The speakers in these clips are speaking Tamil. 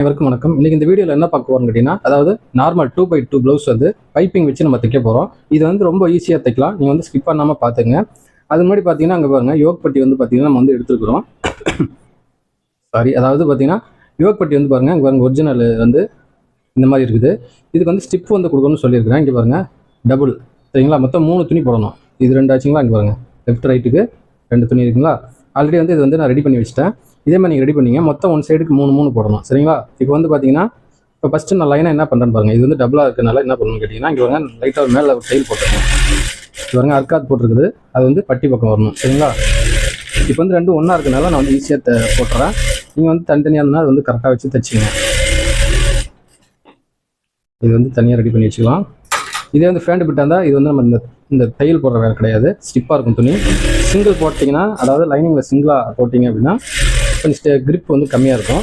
அனைவருக்கும் வணக்கம். இன்னைக்கு இந்த வீடியோவில் என்ன பார்க்க போறோம் கேட்டீங்கன்னா, அதாவது நார்மல் 2x2 ப்ளவுஸ் வந்து பைப்பிங் வச்சு நம்ம தைக்க போகிறோம். இது வந்து ரொம்ப ஈஸியாக தைக்கலாம். நீங்கள் வந்து ஸ்கிப் பண்ணாமல் பார்த்துங்க. அது முன்னாடி பார்த்தீங்கன்னா அங்கே பாருங்கள், யோக் பட்டி வந்து பார்த்தீங்கன்னா நம்ம வந்து எடுத்துருக்குறோம். சாரி, அதாவது பார்த்தீங்கன்னா யோக் பட்டி வந்து பாருங்கள், இங்கே பாருங்கள் ஒரிஜினல் வந்து இந்த மாதிரி இருக்குது. இதுக்கு வந்து ஸ்டிப் வந்து கொடுக்கணும்னு சொல்லியிருக்கிறேன். இங்கே பாருங்கள் டபுள், சரிங்களா? மொத்தம் 3 துணி போடணும். இது 2 ஆச்சுங்களா? இங்கே பாருங்கள் லெஃப்ட் ரைட்டுக்கு 2 துணி இருக்குங்களா? ஆல்ரெடி வந்து இது வந்து நான் ரெடி பண்ணி வச்சுட்டேன். இதே மாதிரி நீங்கள் ரெடி பண்ணிங்க. மொத்தம் 1 சைடுக்கு 3 போடணும், சரிங்களா? இப்போ வந்து பார்த்தீங்கன்னா, இப்போ ஃபஸ்ட்டு நான் லைனாக என்ன பண்ணுறேன்னு பாருங்கள். இது வந்து டபுளாக இருக்கிறனால என்ன பண்ணணும்னு கேட்டிங்கன்னா, இங்கே பாருங்க லைட்டாக ஒரு மேலே ஒரு டைல் போட்டுருங்க. இது பாருங்க அர்க்காத் போட்டிருக்குது, அது வந்து பட்டி பக்கம் வரணும், சரிங்களா? இப்போ வந்து ரெண்டும் ஒன்றா இருக்கிறனால நான் வந்து ஈஸியாக போட்டுறேன். நீங்கள் வந்து தனித்தனியாக இருந்தால் அது வந்து கரெக்டாக வச்சு தைச்சிங்க. இது வந்து தனியாக ரெடி பண்ணி வச்சுக்கலாம். இதே வந்து ஃபேண்ட் பிட்டாக இருந்தால் இது வந்து நம்ம இந்த தையல் போடுற வேலை கிடையாது, ஸ்டிப்பாக இருக்கும் துணி. சிங்கிள் போட்டிங்கன்னா, அதாவது லைனிங்கில் சிங்கிளாக போட்டிங்க அப்படின்னா கொஞ்சம் கிரிப் வந்து கம்மியாக இருக்கும்.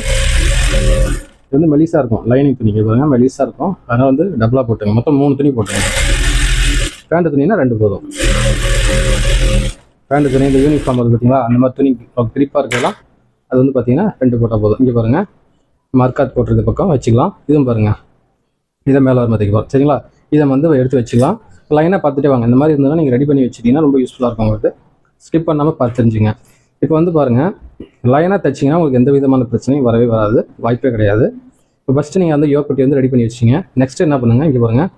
இது வந்து மெலிசாக இருக்கும், லைனிங் துணி பாருங்கள் மெலிசாக இருக்கும். அதனால் வந்து டபுளாக போட்டுங்க. மொத்தம் 3 துணி போட்டுங்க. பேண்ட் துணினா 2 போதும். பேண்ட் துணி இந்த யூனிஃபார்ம் இருக்குது பார்த்தீங்களா, அந்த மாதிரி துணி கிரிப்பாக இருக்கலாம். அது வந்து பார்த்தீங்கன்னா 2 போட்டால் போதும். இங்கே பாருங்கள் மர்க்காத் போட்டிருக்க பக்கம் வச்சுக்கலாம். இதுவும் பாருங்கள் இதை மேலே வர மாதிரி போகிறோம், சரிங்களா? இதை வந்து எடுத்து வச்சுக்கலாம். லைனாக பார்த்துட்டே வாங்க. இந்த மாதிரி இருந்தாலும் நீங்கள் ரெடி பண்ணி வச்சுட்டிங்கன்னா ரொம்ப யூஸ்ஃபுல்லாக இருக்கும் உங்களுக்கு. ஸ்கிப் பண்ணாமல் பார்த்து தெரிஞ்சுங்க. இப்போ வந்து பாருங்கள், லைனாக தைச்சிங்கன்னா உங்களுக்கு எந்த விதமான பிரச்சனையும் வரவே வராது, வாய்ப்பே கிடையாது. இப்போ ஃபஸ்ட்டு நீங்கள் வந்து யோக் பட்டி வந்து ரெடி பண்ணி வச்சிங்க. நெக்ஸ்ட்டு என்ன பண்ணுங்கள், இங்கே பாருங்கள்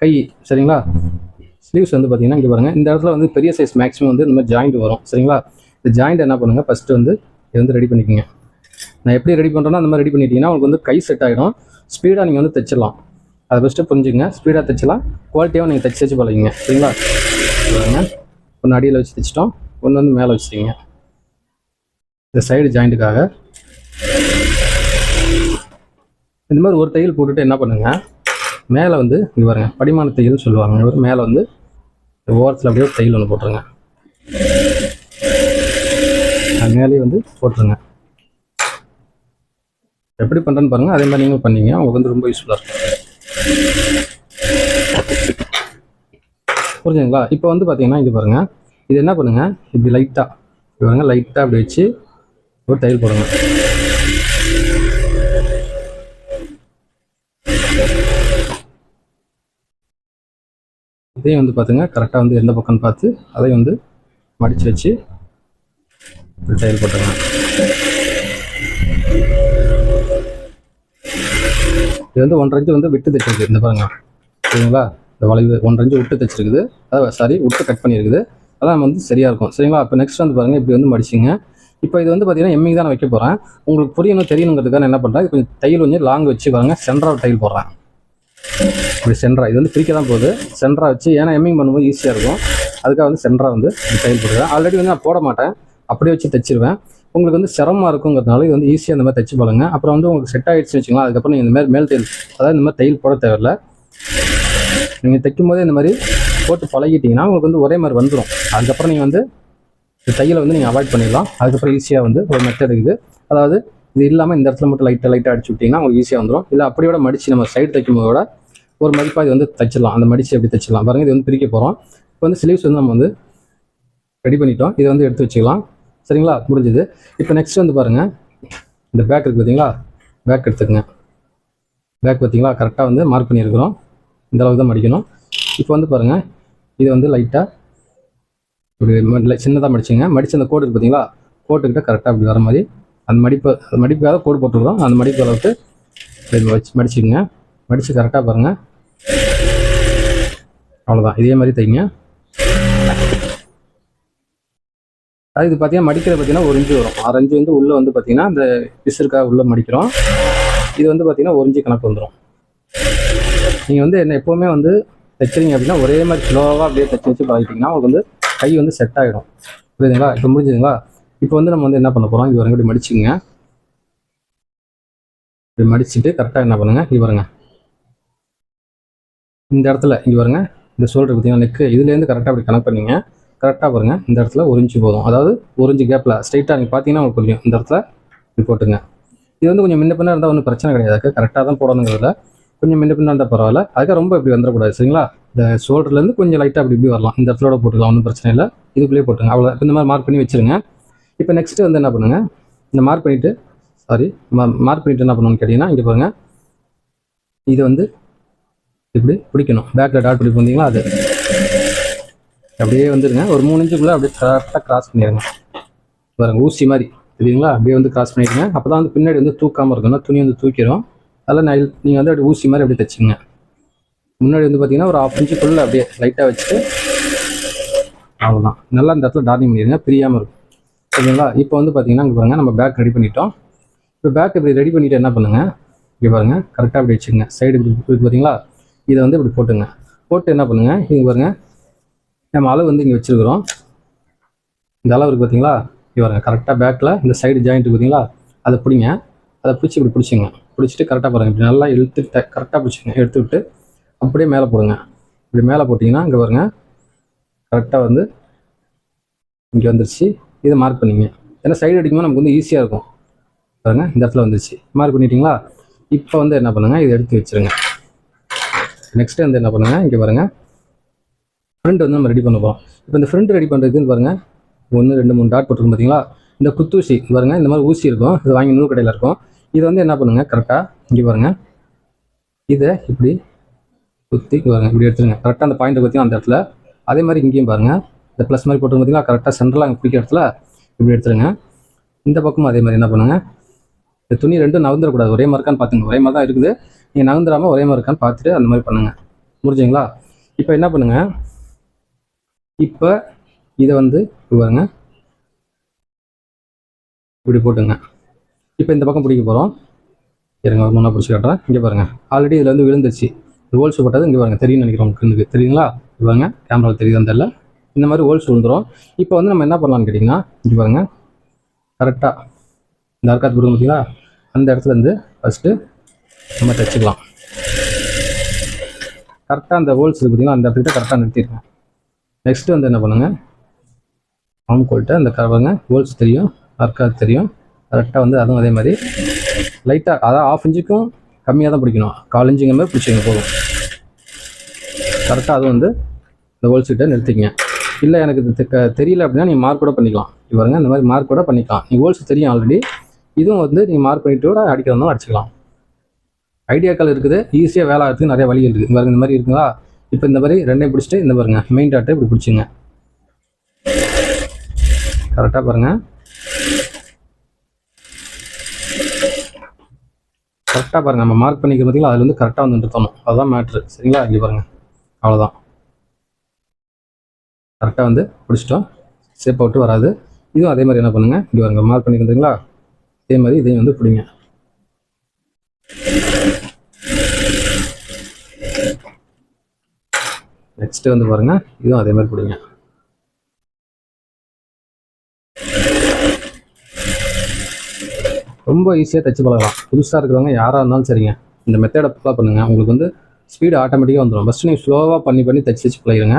கை, சரிங்களா? ஸ்லீவ்ஸ் வந்து பார்த்தீங்கன்னா இங்கே பாருங்கள், இந்த இடத்துல வந்து பெரிய சைஸ் மேக்ஸிமம் வந்து இந்த மாதிரி ஜாயிண்ட் வரும், சரிங்களா? இந்த ஜாயிண்ட் என்ன பண்ணுங்கள், ஃபஸ்ட்டு வந்து இது வந்து ரெடி பண்ணிக்கோங்க. நான் எப்படி ரெடி பண்ணுறேன்னா அந்த மாதிரி ரெடி பண்ணிட்டீங்கன்னா உங்களுக்கு வந்து கை செட் ஆகிடும். ஸ்பீடாக நீங்கள் வந்து தைச்சிடலாம். அதை ஃபஸ்ட்டு புரிஞ்சுங்க. ஸ்பீடாக தைச்சலாம், குவாலிட்டியாக நீங்கள் தைச்சி பழகிங்க, சரிங்களா? பாருங்க, ஒன்று அடியில் வச்சு தைச்சிட்டோம், ஒன்று வந்து மேலே வச்சுட்டிங்க. இந்த சைடு ஜாயிண்ட்டுக்காக இந்த மாதிரி ஒரு தையல் போட்டுட்டு என்ன பண்ணுங்கள், மேலே வந்து இங்கே பாருங்க படிமான தையல்னு சொல்லுவாங்க. ஒரு மேலே வந்து ஓரத்தில் அப்படியே ஒரு தையல் ஒன்று போட்டுருங்க. அது மேலேயே வந்து போட்டுருங்க. எப்படி பண்ணுறேன்னு பாருங்கள், அதே மாதிரி நீங்கள் பண்ணீங்க, உங்களுக்கு வந்து ரொம்ப யூஸ்ஃபுல்லாக இருக்கும். புரிஞ்சுங்களா? இப்போ வந்து பார்த்தீங்கன்னா இங்கே பாருங்கள், இது என்ன பண்ணுங்கள், இப்படி லைட்டாக பாருங்கள், லைட்டாக அப்படி வச்சு ஒரு தையல் போடுங்க. இதையும் வந்து பார்த்துங்க கரெக்டாக வந்து எந்த பக்கம்னு பார்த்து அதையும் வந்து மடித்து வச்சு ஒரு தையல் போட்டுருங்க. இது வந்து 1.5 இன்ச்சு வந்து விட்டு தைச்சிருக்கு, இந்த பாருங்க, சரிங்களா? இந்த வளைவு 1.5 இன்ச்சு விட்டு தைச்சிருக்குது, அதாவது சாரி விட்டு கட் பண்ணியிருக்குது. அதான் வந்து சரியாக இருக்கும், சரிங்களா? இப்போ நெக்ஸ்ட் வந்து பாருங்கள், இப்படி வந்து மடிச்சிங்க. இப்போ இது வந்து பார்த்தீங்கன்னா எம்மிங் தான் நான் வைக்க போகிறேன். உங்களுக்கு புரியணும் தெரியணுங்கிறதுக்காக என்ன பண்ணுறேன், இது கொஞ்சம் தையல் கொஞ்சம் லாங் வச்சு பாருங்கள், சென்டராக தையல் போடுறேன். இப்படி சென்டரா இது வந்து பிரிக்க தான் போகுது, சென்டராக வச்சு, ஏன்னா எம்மிங் பண்ணும்போது ஈஸியாக இருக்கும், அதுக்காக வந்து சென்டராக வந்து தையல் போடுறேன். ஆல்ரெடி வந்து நான் போட மாட்டேன், அப்படியே வச்சு தைச்சிருவேன். உங்களுக்கு வந்து சிரமமாக இருக்குங்கிறதுனால இது வந்து ஈஸியாக இந்த மாதிரி தைச்சு பாருங்க. அப்புறம் வந்து உங்களுக்கு செட் ஆகிடுச்சு வச்சுக்கலாம், அதுக்கப்புறம் நீங்கள் இந்த மாதிரி மேல் தையல், அதாவது இந்த மாதிரி தையல் போட தேவையில்லை. நீங்கள் தைக்கும் போதே இந்த மாதிரி போட்டு பழகிட்டிங்கன்னா உங்களுக்கு வந்து ஒரே மாதிரி வந்துடும். அதுக்கப்புறம் நீங்கள் வந்து இந்த தையலை வந்து நீங்கள் அவாய்ட் பண்ணிடலாம். அதுக்கப்புறம் ஈஸியாக வந்து ஒரு மெத்தட் இருக்குது. அதாவது இது இல்லாமல் இந்த இடத்துல மட்டும் லைட்டாக அடிச்சு விட்டிங்கன்னா உங்களுக்கு ஈஸியாக வந்துடும். இல்லை அப்படியோட மடித்து நம்ம சைடு தைக்கும் போதோட ஒரு மடிப்பாக இது வந்து தைச்சிடலாம். அந்த மடித்து எப்படி தைச்சிடலாம் பாருங்கள். இது வந்து பிரிக்க போகிறோம். இப்போ வந்து ஸ்லீவ்ஸ் வந்து நம்ம வந்து ரெடி பண்ணிட்டோம். இதை வந்து எடுத்து வச்சுக்கலாம், சரிங்களா? முடிஞ்சுது. இப்போ நெக்ஸ்ட் வந்து பாருங்கள், இந்த பேக் இருக்குது பார்த்தீங்களா, பேக் எடுத்துக்கங்க. பேக் பார்த்தீங்களா கரெக்டாக வந்து மார்க் பண்ணியிருக்கிறோம், இந்த அளவுக்கு தான் மடிக்கணும். இப்போ வந்து பாருங்கள், இதை வந்து லைட்டாக இப்படி சின்னதாக மடிச்சுங்க. மடித்து அந்த கோடு இருக்குது பார்த்தீங்களா, கோட்டுக்கிட்ட கரெக்டாக அப்படி வர மாதிரி அந்த மடிப்புக்காக கோடு போட்டுருக்கோம். அந்த மடிப்பு அளவுக்கு வச்சு மடிச்சுக்கோங்க. மடித்து கரெக்டாக பாருங்கள், அவ்வளோதான். இதே மாதிரி தைங்க. அது இது பார்த்தீங்கன்னா மடிக்கிறது பார்த்தீங்கன்னா 1 இன்ச்சு வரும். 6 இன்ச்சு வந்து உள்ளே வந்து பார்த்தீங்கன்னா இந்த பிசுருக்காக உள்ளே மடிக்கிறோம். இது வந்து பார்த்தீங்கன்னா 1 இன்ச்சு கணக்கு வந்துடும். நீங்கள் வந்து என்ன எப்போவுமே வந்து தைச்சிங்க அப்படின்னா ஒரே மாதிரி ஸ்லோவாக அப்படியே தைச்சி வச்சு பழகிட்டிங்கன்னா உங்களுக்கு வந்து கை வந்து செட் ஆகிடும், புரியுதுங்களா? இப்போ முடிஞ்சுதுங்களா? இப்போ வந்து நம்ம வந்து என்ன பண்ண போகிறோம், இது வரங்க இப்படி மடிச்சுங்க. இப்படி மடிச்சுட்டு கரெக்டாக என்ன பண்ணுங்கள், இது பாருங்க, இந்த இடத்துல இங்கே பாருங்க, இந்த ஷோல்டர் பார்த்தீங்கன்னா நெக்கு, இதுலேருந்து கரெக்டாக அப்படி கனெக்ட் பண்ணிங்க. கரெக்டாக பாருங்கள், இந்த இடத்துல 1 இன்ச்சு போதும். அதாவது 1 இன்ச்சு கேப்பில் ஸ்ட்ரைட்டாக நீங்கள் பார்த்தீங்கன்னா உங்களுக்கு புரியும். இந்த இடத்துல இப்படி போட்டுங்க. இது வந்து கொஞ்சம் முன்ன பின்ன இருந்தால் ஒன்றும் பிரச்சனை கிடையாது, கரெக்டாக தான் போடணுங்கிறதுல கொஞ்சம் முன்ன பின்ன இருந்தால் பரவாயில்ல. அதுக்காக ரொம்ப இப்படி வந்துடக்கூடாது, சரிங்களா? இந்த ஷோல்டர்லேருந்து கொஞ்சம் லைட்டாக அப்படி இப்படி வரலாம். இந்த இடத்துல போட்டுக்கலாம், ஒன்றும் பிரச்சனை இல்லை. இதுக்குள்ளேயே போட்டுங்க, அவ்வளோ. இந்த மாதிரி மார்க் பண்ணி வச்சுருங்க. இப்போ நெக்ஸ்ட்டு வந்து என்ன பண்ணுங்கள், இந்த மார்க் பண்ணிவிட்டு சாரி மார்க் பண்ணிவிட்டு என்ன பண்ணணும்னு கேட்டிங்கன்னா இங்கே பாருங்கள், இது வந்து இப்படி பிடிக்கணும். பேக்கில் டாட் பிடிப்பு வந்தீங்களா, அது அப்படியே வந்துடுங்க. ஒரு 3 இன்ச்சுக்குள்ளே அப்படியே கரெக்டாக கிராஸ் பண்ணிடுங்க. பாருங்கள் ஊசி மாதிரி தெரியுங்களா, அப்படியே வந்து கிராஸ் பண்ணிடுங்க. அப்போ தான் வந்து பின்னாடி வந்து தூக்காமல் இருக்கணும், துணி வந்து தூக்கிடும். அதில் நீங்கள் வந்து அப்படி ஊசி மாதிரி அப்படியே தைச்சிங்க. முன்னாடி வந்து பார்த்தீங்கன்னா ஒரு 1/2 இன்ச்சுக்குள்ளே அப்படியே லைட்டாக வச்சுட்டு அவ்வளோதான். நல்லா இந்த இடத்துல டார்னிங் பண்ணிடுங்க, பிரியாமல் இருக்கும். ஓகேங்களா? இப்போ வந்து பார்த்தீங்கன்னா இங்கே பாருங்கள், நம்ம பேக் ரெடி பண்ணிட்டோம். இப்போ பேக் இப்படி ரெடி பண்ணிவிட்டு என்ன பண்ணுங்கள், இங்கே பாருங்கள் கரெக்டாக இப்படி வச்சுக்கோங்க. சைடு இப்படி பார்த்தீங்களா, இதை வந்து இப்படி போட்டுங்க. போட்டு என்ன பண்ணுங்கள், இங்கே பாருங்கள் நம்ம அளவு வந்து இங்கே வச்சுருக்குறோம். இந்த அளவு இருக்குது பார்த்தீங்களா, இங்கே பாருங்கள் கரெக்டாக பேக்கில் இந்த சைடு ஜாயிண்ட் பார்த்தீங்களா, அதை பிடிங்க. அதை பிடிச்சி இப்படி பிடிச்சிங்க. பிடிச்சிட்டு கரெக்டாக பாருங்கள், இப்படி நல்லா இழுத்து கரெக்டாக பிடிச்சிங்க. எடுத்துக்கிட்டு அப்படியே மேலே போடுங்க. இப்படி மேலே போட்டிங்கன்னா இங்கே பாருங்கள் கரெக்டாக வந்து இங்கே வந்துருச்சு. இதை மார்க் பண்ணிங்க. ஏன்னா சைடு அடிக்கும்போது நமக்கு வந்து ஈஸியாக இருக்கும். பாருங்கள் இந்த இடத்துல வந்துருச்சு. மார்க் பண்ணிட்டீங்களா? இப்போ வந்து என்ன பண்ணுங்கள், இதை எடுத்து வச்சுருங்க. நெக்ஸ்ட்டு வந்து என்ன பண்ணுங்கள், இங்கே பாருங்கள் ஃப்ரண்ட் வந்து நம்ம ரெடி பண்ண போகிறோம். இப்போ இந்த ஃப்ரண்ட் ரெடி பண்ணுறதுன்னு பாருங்கள் 1 2 3 டாட் போட்டுருக்கும் பார்த்தீங்களா, இந்த குத்தூசி பாருங்கள், இந்த மாதிரி ஊசி இருக்கும், இது வாங்கி நூறு கடையில் இருக்கும். இது வந்து என்ன பண்ணுங்கள், கரெக்டாக இங்கே பாருங்கள் இதை இப்படி குத்தி பாருங்கள் இப்படி எடுத்துருங்க. கரெக்டாக அந்த பாயிண்ட்டை பார்த்தீங்கன்னா அந்த இடத்துல. அதே மாதிரி இங்கேயும் பாருங்கள் இந்த ப்ளஸ் மாதிரி போட்டு பார்த்தீங்கன்னா கரெக்டாக சென்டராக அங்கே பிடிக்கிற இடத்துல இப்படி எடுத்துருங்க. இந்த பக்கமும் அதே மாதிரி என்ன பண்ணுங்கள், இந்த துணி ரெண்டும் நகர்ந்துடக்கூடாது. ஒரே மார்க்கான்னு பார்த்துங்க. ஒரே மாதிரி தான் இருக்குது, நீங்கள் நகர்ந்துடாமல் ஒரே மார்க்கான்னு பார்த்துட்டு அந்த மாதிரி பண்ணுங்கள். முடிஞ்சுங்களா? இப்போ என்ன பண்ணுங்கள், இப்போ இதை வந்து பாருங்க இப்படி போட்டுங்க. இப்போ இந்த பக்கம் பிடிக்க போகிறோம். இருங்க ஒரு முன்னா பிடிச்சி காட்டுறேன். இங்கே பாருங்கள் ஆல்ரெடி இதில் வந்து விழுந்துச்சு. இது ஹோல்ஸ் போட்டது இங்கே பாருங்கள் தெரியும்னு நினைக்கிறோம். உங்களுக்கு தெரியுங்களா? பாருங்க கேமராவில் தெரியுது அந்த இல்லை, இந்த மாதிரி ஹோல்ஸ் விழுந்துடும். இப்போ வந்து நம்ம என்ன பண்ணலான்னு கேட்டிங்கன்னா இங்கே பாருங்கள் கரெக்டாக இந்த அர்க்காத்து போடுங்க பார்த்தீங்களா, அந்த இடத்துல இருந்து ஃபஸ்ட்டு நம்ம தைச்சிக்கலாம். கரெக்டாக அந்த ஹோல்ஸ் இருக்குது பார்த்தீங்கன்னா அந்த இடத்துக்கிட்ட கரெக்டாக நிறுத்திடுங்க. நெக்ஸ்ட்டு வந்து என்ன பண்ணுங்கள், ஆம் கோல்ட்ட அந்த பாருங்க ஹோல்ஸ் தெரியும், அர்க்காத்து தெரியும். கரெக்டாக வந்து அதுவும் அதே மாதிரி லைட்டாக அதாவது 1/2 இன்ச்சுக்கும் கம்மியாக தான் பிடிக்கணும். 1/4 இன்ச்சுங்க மாதிரி பிடிச்சிங்க போதும். கரெக்டாக அதுவும் வந்து இந்த ஹோல்ஸ் கிட்ட நிறுத்திக்கங்க. இல்லை எனக்கு இது தெரியல அப்படின்னா நீங்கள் மார்க் கூட பண்ணிக்கலாம். பாருங்க இந்த மாதிரி மார்க் கூட பண்ணிக்கலாம். நீங்கள் ஹோல்ஸ் தெரியும் ஆல்ரெடி, இதுவும் வந்து நீங்கள் மார்க் பண்ணிட்டு கூட அடிக்கிறதுனாலும் அடிச்சிக்கலாம். ஐடியாக்கள் இருக்குது, ஈஸியாக வேலை ஆகிறதுக்கு நிறைய வழி இருக்குது. பாருங்க இந்த மாதிரி இருக்குங்களா. இப்போ இந்த மாதிரி ரெண்டையும் பிடிச்சிட்டு இந்த பாருங்க மெயின் டாட்டை இப்படி பிடிச்சிங்க. கரெக்டாக பாருங்கள் கரெக்டாக பாருங்கள் நம்ம மார்க் பண்ணிக்கிற பார்த்தீங்களா, அதில் வந்து கரெக்டாக வந்து நிறுத்தணும். அதுதான் மேட்ரு. சரிங்களா? இங்கே பாருங்கள் அவ்வளோதான். கரெக்டாக வந்து பிடிச்சிட்டோம், ஷேப் அவுட்டு வராது. இதுவும் அதே மாதிரி என்ன பண்ணுங்கள், இங்கே பாருங்கள் மார்க் பண்ணிக்கிறீங்களா, அதே மாதிரி இதையும் வந்து பிடிங்க. நெக்ஸ்ட்டு வந்து பாருங்கள் இதுவும் அதே மாதிரி பிடிங்க. ரொம்ப ஈஸியாக தைச்சு பழகலாம். புதுசாக இருக்கிறவங்க யாராக இருந்தாலும் சரிங்க, இந்த மெத்தடை ஃபாலோ பண்ணுங்கள். உங்களுக்கு வந்து ஸ்பீடு ஆட்டோமேட்டிக்காக வந்துடும். ஃபஸ்ட்டு நீங்கள் ஸ்லோவாக பண்ணி தைச்சு பழகிடுங்க.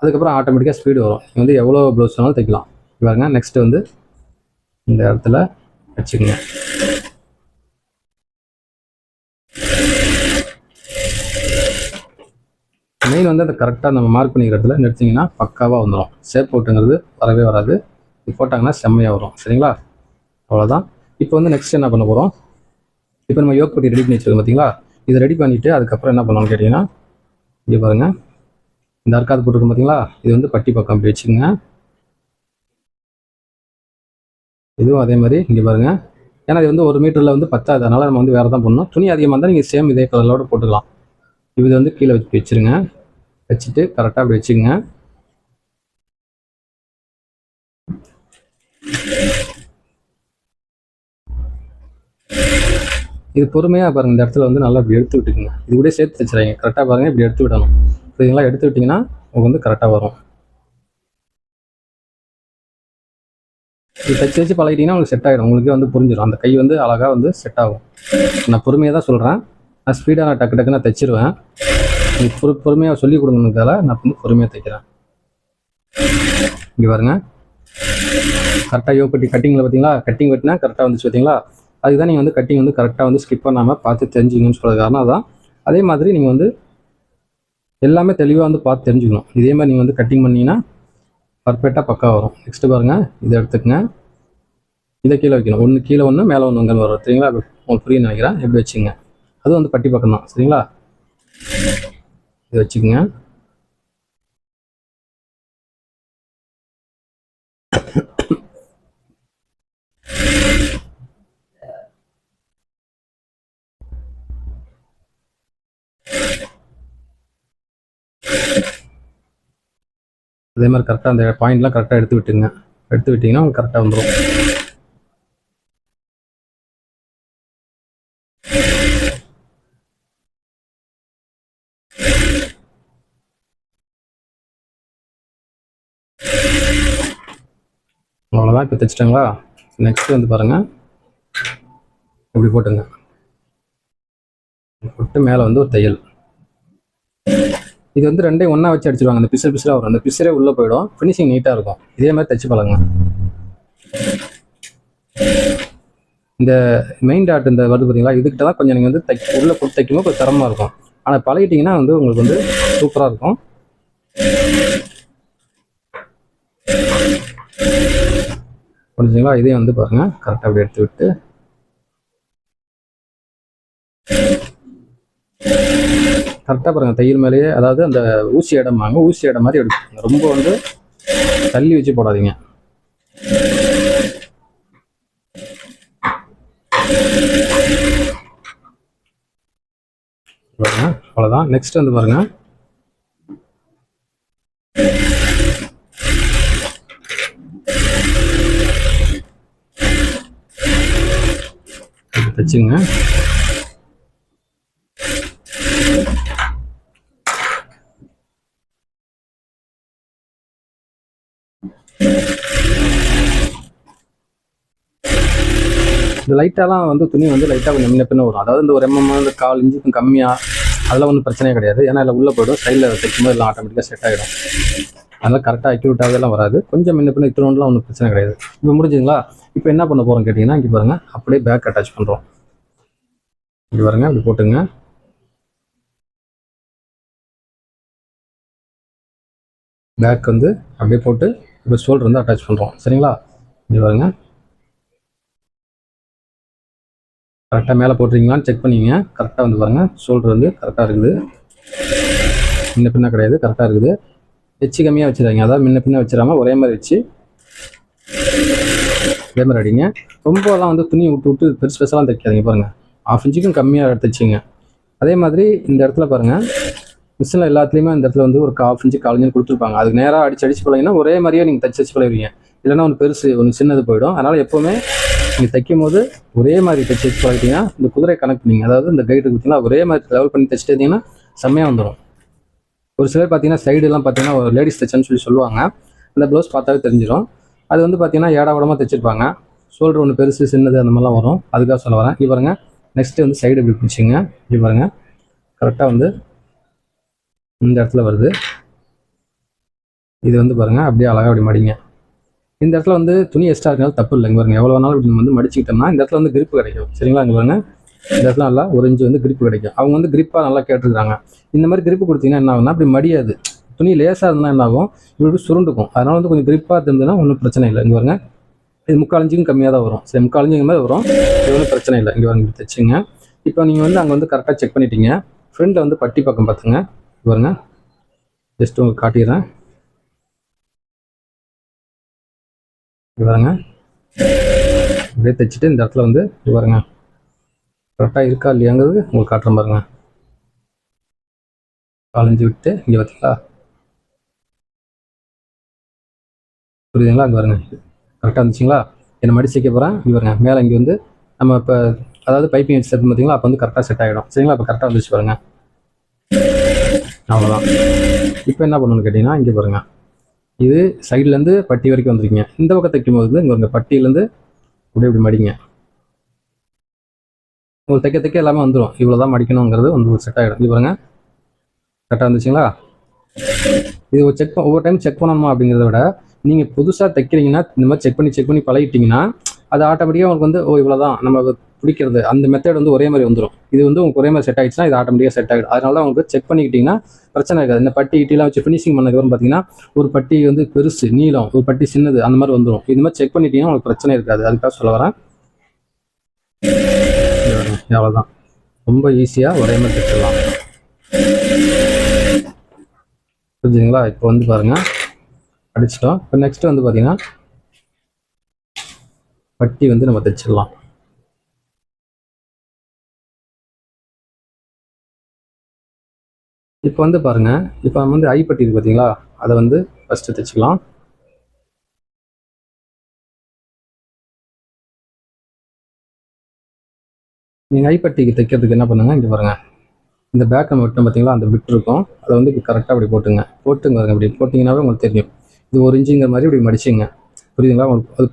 அதுக்கப்புறம் ஆட்டோமேட்டிக்காக ஸ்பீடு வரும். நீங்கள் வந்து எவ்வளோ ப்ளவுஸ் வேணாலும் தைக்கலாம். பாருங்க நெக்ஸ்ட்டு வந்து இந்த இடத்துல வச்சுக்கோங்க. மெயின் வந்து அந்த கரெக்டாக நம்ம மார்க் பண்ணிக்கிற இடத்துல நிறுத்திங்கன்னா பக்காவாக வந்துடும். ஷேப் அவுட்டுங்கிறது வரவே வராது. இது போட்டாங்கன்னா செம்மையாக வரும். சரிங்களா? அவ்வளோதான். இப்போ வந்து நெக்ஸ்ட் என்ன பண்ண போகிறோம், இப்போ நம்ம யோக் பட்டி ரெடி பண்ணி வச்சுருக்கோம் பார்த்தீங்களா, இதை ரெடி பண்ணிவிட்டு அதுக்கப்புறம் என்ன பண்ணலாம்னு கேட்டிங்கன்னா இங்கே பாருங்கள் இந்த அர்க்காத்து போட்டுருக்கோம் பார்த்தீங்களா, இது வந்து பட்டி பக்கம் அப்படி வச்சுக்கோங்க. இதுவும் அதே மாதிரி இங்கே பாருங்கள், ஏன்னா இது வந்து 1 மீட்டரில் வந்து பத்தாது, அதனால் நம்ம வந்து வேறு தான் பண்ணணும். துணி அதிகமாக இருந்தால் நீங்கள் சேம் இதே கலரோடு போட்டுக்கலாம். இது வந்து கீழே வச்சுருங்க. வச்சுட்டு கரெக்டாக அப்படி வச்சுக்கோங்க. இது பொறுமையாக பாருங்கள், இந்த இடத்துல வந்து நல்லா இப்படி எடுத்து விட்டுக்குங்க. இது கூட சேர்த்து தைச்சிடாங்க. கரெக்டாக பாருங்கள் இப்படி எடுத்து விடணும். சரிங்களா? எடுத்து விட்டிங்கன்னா உங்களுக்கு வந்து கரெக்டாக வரும். இது தைச்சி வச்சு பழகிட்டிங்கன்னா உங்களுக்கு செட் ஆகிடும். உங்களுக்கே வந்து புரிஞ்சிடும். அந்த கை வந்து அழகாக வந்து செட் ஆகும். நான் பொறுமையாக தான் சொல்கிறேன். நான் ஸ்பீடாக நான் டக்கு டக்குன்னு தைச்சிருவேன். நீங்கள் பொறுமையாக சொல்லிக் கொடுங்கறதால நான் வந்து பொறுமையாக தைக்கிறேன். இங்கே பாருங்கள் கரெக்டாக யோப்பட்டி கட்டிங்கில் பார்த்தீங்களா, கட்டிங் வெட்டினா கரெக்டாக வந்துச்சு பார்த்தீங்களா. அதுக்கு தான் நீங்கள் வந்து கட்டிங் வந்து கரெக்டாக வந்து ஸ்கிப் பண்ணாமல் பார்த்து தெரிஞ்சுக்கணும்னு சொல்கிறது காரணம் அதான். அதே மாதிரி நீங்கள் வந்து எல்லாமே தெளிவாக வந்து பார்த்து தெரிஞ்சுக்கணும். இதே மாதிரி நீங்கள் வந்து கட்டிங் பண்ணிங்கன்னா பர்ஃபெக்டாக பக்கா வரும். நெக்ஸ்ட்டு பாருங்கள் இதை எடுத்துக்கங்க. இதை கீழே வைக்கணும். ஒன்று கீழே ஒன்று மேலே ஒன்று வரும். சரிங்களா? உங்களுக்கு புரியுன்னு நினைக்கிறேன். எப்படி வச்சுங்க. அதுவும் வந்து பட்டி பக்கம் தான். சரிங்களா? இதை வச்சுக்கோங்க. அதே மாதிரி கரெக்டாக அந்த பாயிண்ட்லாம் கரெக்டாக எடுத்து விட்டுங்க. எடுத்து விட்டிங்கன்னா உங்களுக்கு கரெக்டாக வந்துடும். அவ்வளோதான். இப்போ தைச்சிட்டாங்களா? நெக்ஸ்ட் வந்து பாருங்கள், இப்படி போட்டுங்க. போட்டு மேலே வந்து ஒரு தையல். இது வந்து ரெண்டையும் ஒன்றா வச்சு அடிச்சிருவாங்க. அந்த பிசர் பிசராக வரும். அந்த பிசரே உள்ளே போயிடும். ஃபினிஷிங் நீட்டாக இருக்கும். இதே மாதிரி தைச்சு பழங்க. இந்த மெயின் டாட் இந்த வருது பார்த்தீங்களா, இதுக்கிட்ட தான் கொஞ்சம் நீங்கள் வந்து உள்ளே போட்டு தைக்கும்போது கொஞ்சம் சிரமமாக இருக்கும். ஆனால் பழகிட்டிங்கன்னா வந்து உங்களுக்கு வந்து சூப்பராக இருக்கும். புரிஞ்சுங்களா? இதே வந்து பாருங்கள், கரெக்டாக அப்படி எடுத்து விட்டு கரெக்டாக பாருங்கள் தையல் மேலேயே, அதாவது அந்த ஊசி இடம் வாங்க, ஊசி இடம் மாதிரி எடுக்குங்க. ரொம்ப வந்து தள்ளி வச்சு போடாதீங்க. அவ்வளோதான். நெக்ஸ்ட் வந்து பாருங்க, தைச்சுங்க. இந்த லைட்டாலாம் வந்து துணி வந்து லைட்டாக கொஞ்சம் முன்ன பின்ன வரும். அதாவது இந்த ஒரு இந்த 1/4 இன்ச்சுக்கும் கம்மியாக அதெல்லாம் ஒன்றும் பிரச்சனையே கிடையாது. ஏன்னா இல்லை உள்ளே போய்டும். சைடில் தைக்கும்போது எல்லாம் ஆட்டோமேட்டிக்காக செட் ஆகிடும். அதனால் கரெக்டாக அக்யூரேட்டாகலாம் வராது. கொஞ்சம் முன்ன பின்ன இத்தனோண்டெலாம் ஒன்றும் பிரச்சனை கிடையாது. இப்போ முடிஞ்சுங்களா? இப்போ என்ன பண்ண போகிறோம் கேட்டிங்கன்னா, இங்கே பாருங்கள், அப்படியே பேக் அட்டாச் பண்ணுறோம். இங்கே பாருங்கள், இப்படி போட்டுங்க. பேக் வந்து அப்படியே போட்டு இப்போ ஷோல்டர் வந்து அட்டாச் பண்ணுறோம். சரிங்களா? இங்கே பாருங்கள், கரெக்டாக மேலே போட்டுறீங்களான்னு செக் பண்ணிங்க. கரெக்டாக வந்து பாருங்கள், ஷோல்டர் வந்து கரெக்டாக இருக்குது. முன்ன பின்ன கிடையாது, கரெக்டாக இருக்குது. வச்சு கம்மியாக வச்சுருங்க. அதாவது முன்ன பின்ன வச்சிடாமல் ஒரே மாதிரி வச்சு இதே மாதிரி அடிங்க. ரொம்பலாம் வந்து துணி விட்டு விட்டு பெருசு பெருசெல்லாம் தைக்காதீங்க. பாருங்கள், 1/2 இன்ச்சுக்கும் கம்மியாக தைச்சிங்க. அதே மாதிரி இந்த இடத்துல பாருங்கள், மிஷினில் எல்லாத்துலேயுமே இந்த இடத்துல வந்து ஒரு 1/2 இன்ச்சு 1/4 இன்ச்சு கொடுத்துருப்பாங்க. அதுக்கு நேராக அடிச்சு பழகினா ஒரே மாதிரியே நீங்கள் தைச்சு பழகுவீங்க. இல்லைன்னா ஒன்று பெருசு ஒன்று சின்னது போயிடும். அதனால் எப்போவுமே நீங்கள் தைக்கும் போது ஒரே மாதிரி தைச்சு பழகிட்டீங்கன்னா இந்த குதிரை கனெக்ட் பண்ணிங்க. அதாவது இந்த கைடு பார்த்தீங்கன்னா ஒரே மாதிரி லெவல் பண்ணி தைச்சிட்டு இருந்தீங்கன்னா செம்மையாக வந்துடும். ஒரு சிலர் பார்த்தீங்கன்னா சைடுலாம் பார்த்தீங்கன்னா ஒரு லேடிஸ் தைச்சன்னு சொல்லுவாங்க. அந்த ப்ளவுஸ் பார்த்தாவே தெரிஞ்சிடும். அது வந்து பார்த்தீங்கன்னா ஏடாவிடமாக தைச்சிருப்பாங்க. ஷோல்டர் ஒன்று பெருசு சின்னது அந்த மாதிரிலாம் வரும். அதுக்காக சொல்ல வரேன். இப்போ பாருங்கள், நெக்ஸ்ட்டு வந்து சைடு இப்படி பிடிச்சிங்க. இப்போ பாருங்கள், கரெக்டாக வந்து இந்த இடத்துல வருது. இது வந்து பாருங்கள், அப்படியே அழகாக அப்படி மடிங்க. இந்த இடத்துல வந்து துணி எக்ஸ்ட்ரா இருக்கனால தப்பு இல்லைங்க. பாருங்க, எவ்வளோ வேணாலும் இப்படி வந்து மடிச்சுக்கிட்டோம்னா இந்த இடத்துல வந்து கிரிப்பு கிடைக்கும். சரிங்களா? இங்கே பாருங்க, இந்த இடத்துல நல்லா ஒரு இன்ச்சு வந்து கிரிப்பு கிடைக்கும். அவங்க வந்து கிரிப்பாக நல்லா கேட்டுருக்காங்க. இந்த மாதிரி கிரிப்பு கொடுத்தீங்கன்னா என்ன ஆகும்னா, அப்படி மடியாது. துணி லேசாக இருந்தால் என்ன ஆகும், இப்படி சுருண்டுக்கும். அதனால் வந்து கொஞ்சம் கிரிப்பாக இருந்ததுன்னா ஒன்றும் பிரச்சனை இல்லை. இங்கே பாருங்க, இது 3/4 இன்ச்சுக்கும் கம்மியாக தான் வரும். சரி, 3/4 இன்ச்சுக்கு மாதிரி வரும். இது ஒன்றும் பிரச்சனை இல்லை. இங்கே பாருங்க, தைச்சுங்க. இப்போ நீங்கள் வந்து அங்கே வந்து கரெக்டாக செக் பண்ணிட்டீங்க. ஃப்ரெண்டில் வந்து பட்டி பக்கம் பார்த்துங்க. பாருங்க, ஜஸ்ட் உங்களுக்கு காட்டிடுறேன். பாருங்க, அப்படியே தைச்சிட்டு இந்த இடத்துல வந்து பாருங்க கரெக்டாக இருக்கா இல்லையாங்கிறது உங்களுக்கு காட்டுறேன். பாருங்க, 1/4 இன்ச்சு விட்டு இங்கே பார்த்தீங்களா, புரியுதுங்களா? இங்கே பாருங்க, கரெக்டாக இருந்துச்சுங்களா? என்ன மடிச்சு வைக்க போகிறேன். இங்கே பாருங்க, மேலே இங்கே வந்து நம்ம இப்போ அதாவது பைப்பிங் வச்சு செட் பார்த்தீங்களா, அப்போ வந்து கரெக்டாக செட் ஆகிடும். சரிங்களா? இப்போ கரெக்டாக வந்துச்சு பாருங்க. அவ்வளோதான். இப்போ என்ன பண்ணணும்னு கேட்டிங்கன்னா, இங்கே பாருங்க, இது சைட்லேருந்து பட்டி வரைக்கும் வந்துருக்கீங்க. இந்த பக்கம் தைக்கும் போது இங்கே பட்டியிலேருந்து இப்படி இப்படி மடிங்க. உங்களுக்கு தைக்க தைக்க எல்லாமே வந்துடும். இவ்வளோ தான் மடிக்கணுங்கிறது வந்து செட் ஆகிடும். இது பாருங்க, கரெக்டாக இருந்துச்சுங்களா? இது ஒவ்வொரு டைம் செக் பண்ணணுமா அப்படிங்கிறத விட, நீங்கள் புதுசாக தைக்கிறீங்கன்னா இந்த மாதிரி செக் பண்ணி பழகிட்டிங்கன்னா அது ஆட்டோமேட்டிக்காக உங்களுக்கு வந்து இவ்வளோதான் நம்ம பிடிக்கிறது அந்த மெத்தட் வந்து ஒரே மாதிரி வந்துடும். இது வந்து உங்களுக்கு ஒரே மாதிரி செட் ஆகிடுச்சுன்னா இது ஆட்டோமேட்டிக்காக செட் ஆகிடும். அதனால தான் உங்களுக்கு செக் பண்ணிக்கிட்டிங்கன்னா பிரச்சனை இருக்காது. இந்த பட்டி கிட்டிலாம் வச்சு ஃபினிஷிங் பண்ணதுக்கப்புறம் பார்த்தீங்கன்னா ஒரு பட்டி வந்து பெருசு நீளம், ஒரு பட்டி சின்னது, அந்த மாதிரி வந்துடும். இது மாதிரி செக் பண்ணிட்டீங்கன்னா உங்களுக்கு பிரச்சனை இருக்காது. அதுக்காக சொல்ல வரேன். அவ்வளோதான், ரொம்ப ஈஸியாக ஒரே மாதிரி தைச்சிடலாம். புரிஞ்சுங்களா? இப்போ வந்து பாருங்கள் அடிச்சிட்டோம். இப்போ நெக்ஸ்ட் வந்து பார்த்தீங்கன்னா பட்டி வந்து நம்ம தைச்சிடலாம். இப்போ வந்து பாருங்கள், இப்போ நம்ம வந்து ஐப்பட்டி இருக்குது பார்த்தீங்களா, அதை வந்து ஃபஸ்ட்டு தைச்சிக்கலாம். நீங்கள் ஐப்பட்டிக்கு தைக்கிறதுக்கு என்ன பண்ணுங்கள், இங்கே பாருங்கள், இந்த பேக்கை மட்டும் பார்த்தீங்களா அந்த பிட் இருக்கும், அதை வந்து இப்போ கரெக்டாக அப்படி போட்டுங்க பாருங்கள். அப்படி போட்டிங்கன்னாவே உங்களுக்கு தெரியும் இது 1 இன்ச்சுங்கிற மாதிரி இப்படி மடிச்சிங்க. புரியுதுங்களா? உங்களுக்கு அது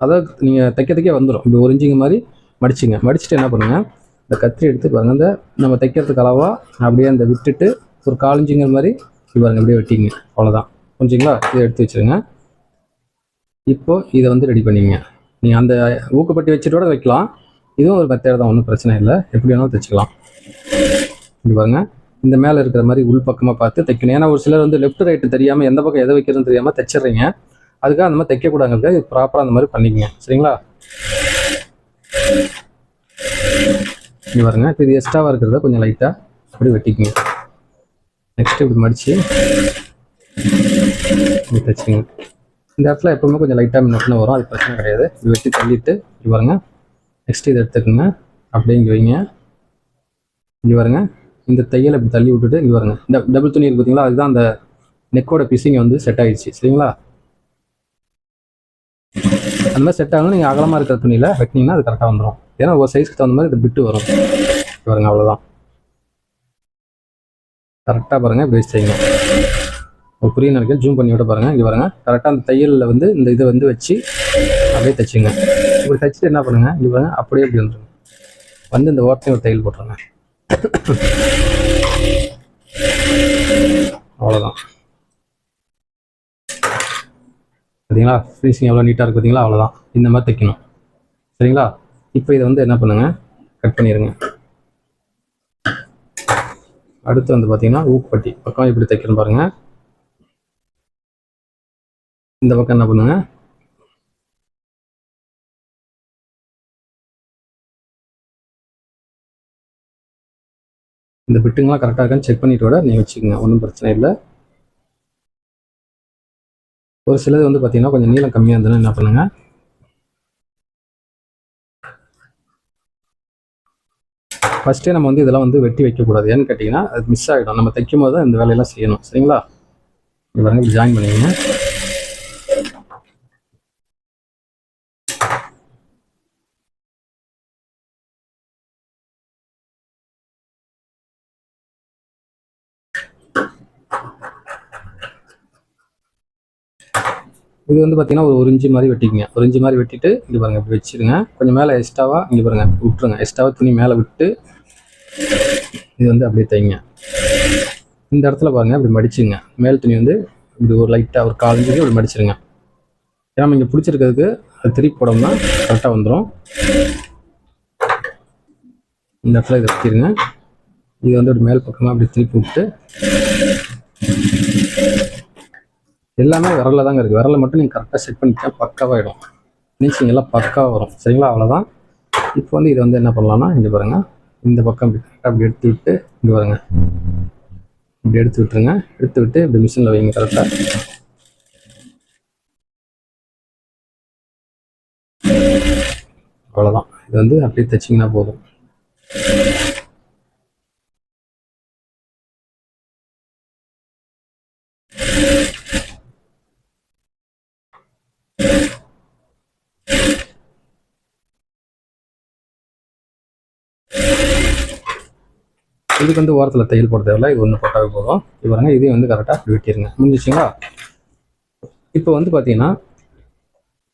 அதாவது நீங்கள் தைக்கிறதுக்கே வந்துடும். இப்படி 1 இன்ச்சுங்க மாதிரி மடிச்சிங்க. மடிச்சுட்டு என்ன பண்ணுங்கள், இந்த கத்திரி எடுத்து பாருங்கள், இந்த நம்ம தைக்கிறதுக்கு அளவாக அப்படியே அந்த விட்டுட்டு ஒரு 1/4 இன்ச்சுங்கிற மாதிரி பாருங்கள் அப்படியே வெட்டிங்க. அவ்வளோதான். புரிஞ்சுங்களா? இதை எடுத்து வச்சுருங்க. இப்போது இதை வந்து ரெடி பண்ணிங்க. நீங்கள் அந்த ஊக்கப்பட்டி வச்சுட்டோட வைக்கலாம். இதுவும் ஒரு மெத்தட் தான், ஒன்றும் பிரச்சனை இல்லை. எப்படி வேணாலும் தைச்சிக்கலாம். இப்படி பாருங்கள், இந்த மேலே இருக்கிற மாதிரி உள் பக்கமாக பார்த்து தைக்கணும். ஏன்னா ஒரு சிலர் வந்து லெஃப்ட் ரைட்டு தெரியாமல் எந்த பக்கம் எதை வைக்கிறதுன்னு தெரியாமல் தைச்சிட்றீங்க. அதுக்காக அந்த மாதிரி தைக்கக்கூடாதுங்க. இது ப்ராப்பராக அந்த மாதிரி பண்ணிக்கங்க. சரிங்களா? இப்படி பாருங்கள், இப்போ இது எக்ஸ்ட்ராவாக இருக்கிறத கொஞ்சம் லைட்டாக அப்படி வெட்டிக்குங்க. நெக்ஸ்ட்டு இப்படி மடித்து இப்படி தைச்சிங்க. இந்த இடத்துல எப்பவுமே கொஞ்சம் லைட்டாக முன்ன வரும், அது பிரச்சனை கிடையாது. இப்படி வெட்டி தள்ளிட்டு இப்படி பாருங்கள். நெக்ஸ்ட்டு இதை எடுத்துக்கோங்க, அப்படியே இங்கே வைங்க. இங்கே பாருங்கள், இந்த தையலை இப்படி தள்ளி விட்டுட்டு இங்கே பாருங்கள், இந்த டபுள் துணி இருக்குது பார்த்தீங்களா, அதுதான் அந்த நெக்கோட பிசிங்க வந்து செட் ஆகிடுச்சு. சரிங்களா? அந்த மாதிரி செட் ஆகணும். நீங்கள் அகலமாக இருக்கிற துணியில் வெட்டினீங்கன்னா அது கரெக்டாக வந்துடும். ஏன்னா ஒரு சைஸ்க்கு தகுந்த மாதிரி இது பிட்டு வரும். பாருங்கள், அவ்வளோதான். கரெக்டாக பாருங்கள், இப்படி வச்சு தைங்க. ஒரு புரிய நினைக்கிறேன், ஜூம் பண்ணி விட பாருங்கள். இங்கே பாருங்கள், கரெக்டாக அந்த தையலில் வந்து இந்த இதை வந்து வச்சு அப்படியே தைச்சிங்க. இப்படி தைச்சிட்டு என்ன பண்ணுங்கள், இங்கே பாருங்கள், அப்படியே இப்படி வந்துடுங்க. வந்து இந்த ஓரத்தையும் ஒரு தையல் போட்டுருங்க. அவ்வளோதான். பார்த்தீங்களா ஃபினிஷிங் எவ்வளோ நீட்டாக இருக்குது பார்த்தீங்களா? அவ்வளோதான். இந்த மாதிரி தைக்கணும். சரிங்களா? இப்போ இதை வந்து என்ன பண்ணுங்கள், கட் பண்ணிடுங்க. அடுத்து வந்து பார்த்தீங்கன்னா ஊக்குப்பட்டி பக்கம் எப்படி தைக்கணும் பாருங்கள். இந்த பக்கம் என்ன பண்ணுங்க, இந்த பிட்டுங்களாம் கரெக்டாக இருக்கான்னு செக் பண்ணிட்டு விட நீங்கள் வச்சுக்கோங்க, ஒன்றும் பிரச்சனை இல்லை. ஒரு சிலது வந்து பார்த்தீங்கன்னா கொஞ்சம் நீளம் கம்மியாக இருந்ததுன்னா என்ன பண்ணுங்க, ஃபஸ்ட்டே நம்ம வந்து இதெல்லாம் வந்து வெட்டி வைக்கக்கூடாது. ஏன்னு கேட்டிங்கன்னா அது மிஸ் ஆகிடும். நம்ம தைக்கும் போது தான் இந்த வேலையெல்லாம் செய்யணும். சரிங்களா? இது பாருங்க, ஜாயின் பண்ணிங்க. இது வந்து பார்த்தீங்கன்னா ஒரு இன்ச்சு மாதிரி வெட்டிக்குங்க. ஒரு இன்ச்சு மாதிரி வெட்டிட்டு இங்கே பாருங்கள் இப்படி வச்சுருங்க. கொஞ்சம் மேலே எக்ஸ்ட்ராவாக இங்கே பாருங்கள் விட்டுருங்க. எக்ஸ்ட்ராவாக துணி மேலே விட்டு இது வந்து அப்படியே தைங்க. இந்த இடத்துல பாருங்கள் இப்படி மடிச்சுங்க. மேல் துணி வந்து இப்படி ஒரு லைட்டாக ஒரு 1/4 இன்ச்சுக்கு இப்படி மடிச்சிருங்க. ஏன்னா இங்கே பிடிச்சிருக்கிறதுக்கு அது திருப்பி போடோம்னா கரெக்டாக வந்துடும். இந்த இடத்துல இதை வச்சுருங்க. இது வந்து ஒரு மேல் பக்கமாக அப்படி திருப்பி விட்டு எல்லாமே விரலில் தாங்க இருக்குது. விரலை மட்டும் நீங்கள் கரெக்டாக செட் பண்ணிட்டா பக்காவாகிடும். ஃபினிஷிங் எல்லாம் பக்காவாக வரும். சரிங்களா? அவ்வளோதான். இப்போ வந்து இதை வந்து என்ன பண்ணலாம்னா இங்கே பாருங்கள், இந்த பக்கம் இப்படி கரெக்டாக அப்படி எடுத்து விட்டு இங்கே பாருங்கள் இப்படி எடுத்து விட்டுருங்க. எடுத்து விட்டு இப்படி மிஷினில் வைங்க கரெக்டாக. அவ்வளோதான். இது வந்து அப்படியே தைச்சிங்கன்னா போதும். இதுக்கு வந்து ஓரத்தில் தையல் போட தேவையில்ல. இது ஒன்று போட்டாவே போதும். இது பாருங்க, இதையும் வந்து கரெக்டாக வெட்டிடுங்க. முடிஞ்சிச்சிங்களா? இப்போ வந்து பார்த்தீங்கன்னா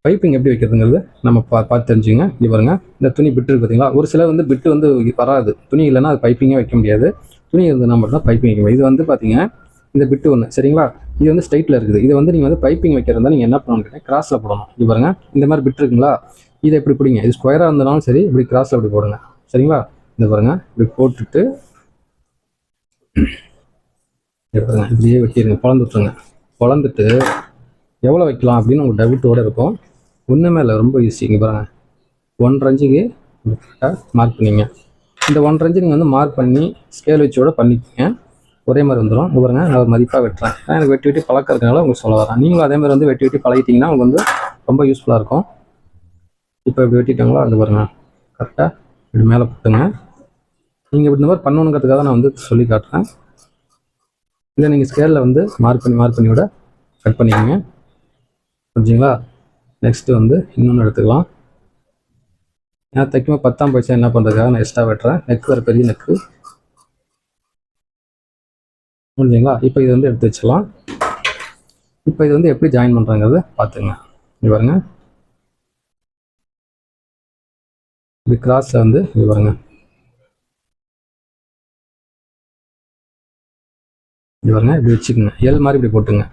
பைப்பிங் எப்படி வைக்கிறதுங்கிறது நம்ம பார்த்து தெரிஞ்சுங்க. இங்கே பாருங்க, இந்த துணி பிட்டு இருக்குது பார்த்தீங்களா? ஒரு சில வந்து பிட்டு வந்து வராது. துணி இல்லைன்னா அது பைப்பிங்கே வைக்க முடியாது. துணி இருந்ததுன்னா மட்டும் தான் பைப்பிங் வைக்க முடியும். இது வந்து பார்த்தீங்கன்னா இந்த பிட்டு ஒன்று, சரிங்களா? இது வந்து ஸ்ட்ரைட்டில் இருக்குது. இது வந்து நீங்கள் வந்து பைப்பிங் வைக்கிறதா நீங்கள் என்ன பண்ணணும்னு கேட்டால் கிராஸில் போடணும். இங்கே பாருங்கள், இந்த மாதிரி பிட்டு இருக்குங்களா? இதை இப்படி பிடிங்க. இது ஸ்கொயராக இருந்தாலும் சரி, இப்படி கிராஸில் இப்படி போடுங்க. சரிங்களா? இந்த பாருங்கள், இப்படி போட்டுட்டு பாருங்க இப்படியே வெட்டிடுங்க, பொழந்து விட்டுருங்க. பொழந்துட்டு எவ்வளோ வைக்கலாம் அப்படின்னு உங்களுக்கு டவுட்டோடு இருக்கும். ஒன்றுமே இல்லை, ரொம்ப ஈஸி. இங்கே பாருங்கள், 1.5 இன்ச்சுக்கு கரெக்டாக மார்க் பண்ணிங்க. இந்த 1.5 இன்ச்சு நீங்கள் வந்து மார்க் பண்ணி ஸ்கேல் வச்சோட பண்ணிக்கோங்க. ஒரே மாதிரி வந்துடும். இங்கே பாருங்கள், நான் ஒரு மதிப்பாக வெட்டுறேன். எனக்கு வெட்டி வெட்டி பழக்கம் இருக்கிறனால உங்களுக்கு சொல்ல வரேன். நீங்களும் அதே மாதிரி வந்து வெட்டி வெட்டி பழகிட்டிங்கன்னா உங்களுக்கு வந்து ரொம்ப யூஸ்ஃபுல்லாக இருக்கும். இப்போ இப்படி வெட்டிட்டாங்களோ அங்கே பாருங்கள், கரெக்டாக இப்படி மேலே போட்டுங்க. நீங்கள் இப்படி இந்த மாதிரி பண்ணணுங்கிறதுக்காக நான் வந்து சொல்லி காட்டுறேன். இதை நீங்கள் ஸ்கேலில் வந்து மார்க் பண்ணி விட கட் பண்ணிக்கோங்க. புரிஞ்சுங்களா? நெக்ஸ்ட்டு வந்து இன்னொன்று எடுத்துக்கலாம். ஏன்னா தைக்கும்போது 10ஆம் பைசா என்ன பண்ணுறதுக்காக நான் எக்ஸ்ட்ரா வெட்டுறேன். நெக் வேறு பெரிய நெக்கு. புரிஞ்சுங்களா? இப்போ இது வந்து எடுத்து வச்சிடலாம். இப்போ இது வந்து எப்படி ஜாயின் பண்ணுறாங்கிறது பார்த்துங்க. இது பாருங்க, இப்படி கிராஸில் வந்து இது பாருங்க, இது பாருங்க, இப்படி வச்சுக்கோங்க. எல் மாதிரி இப்படி போட்டுங்க.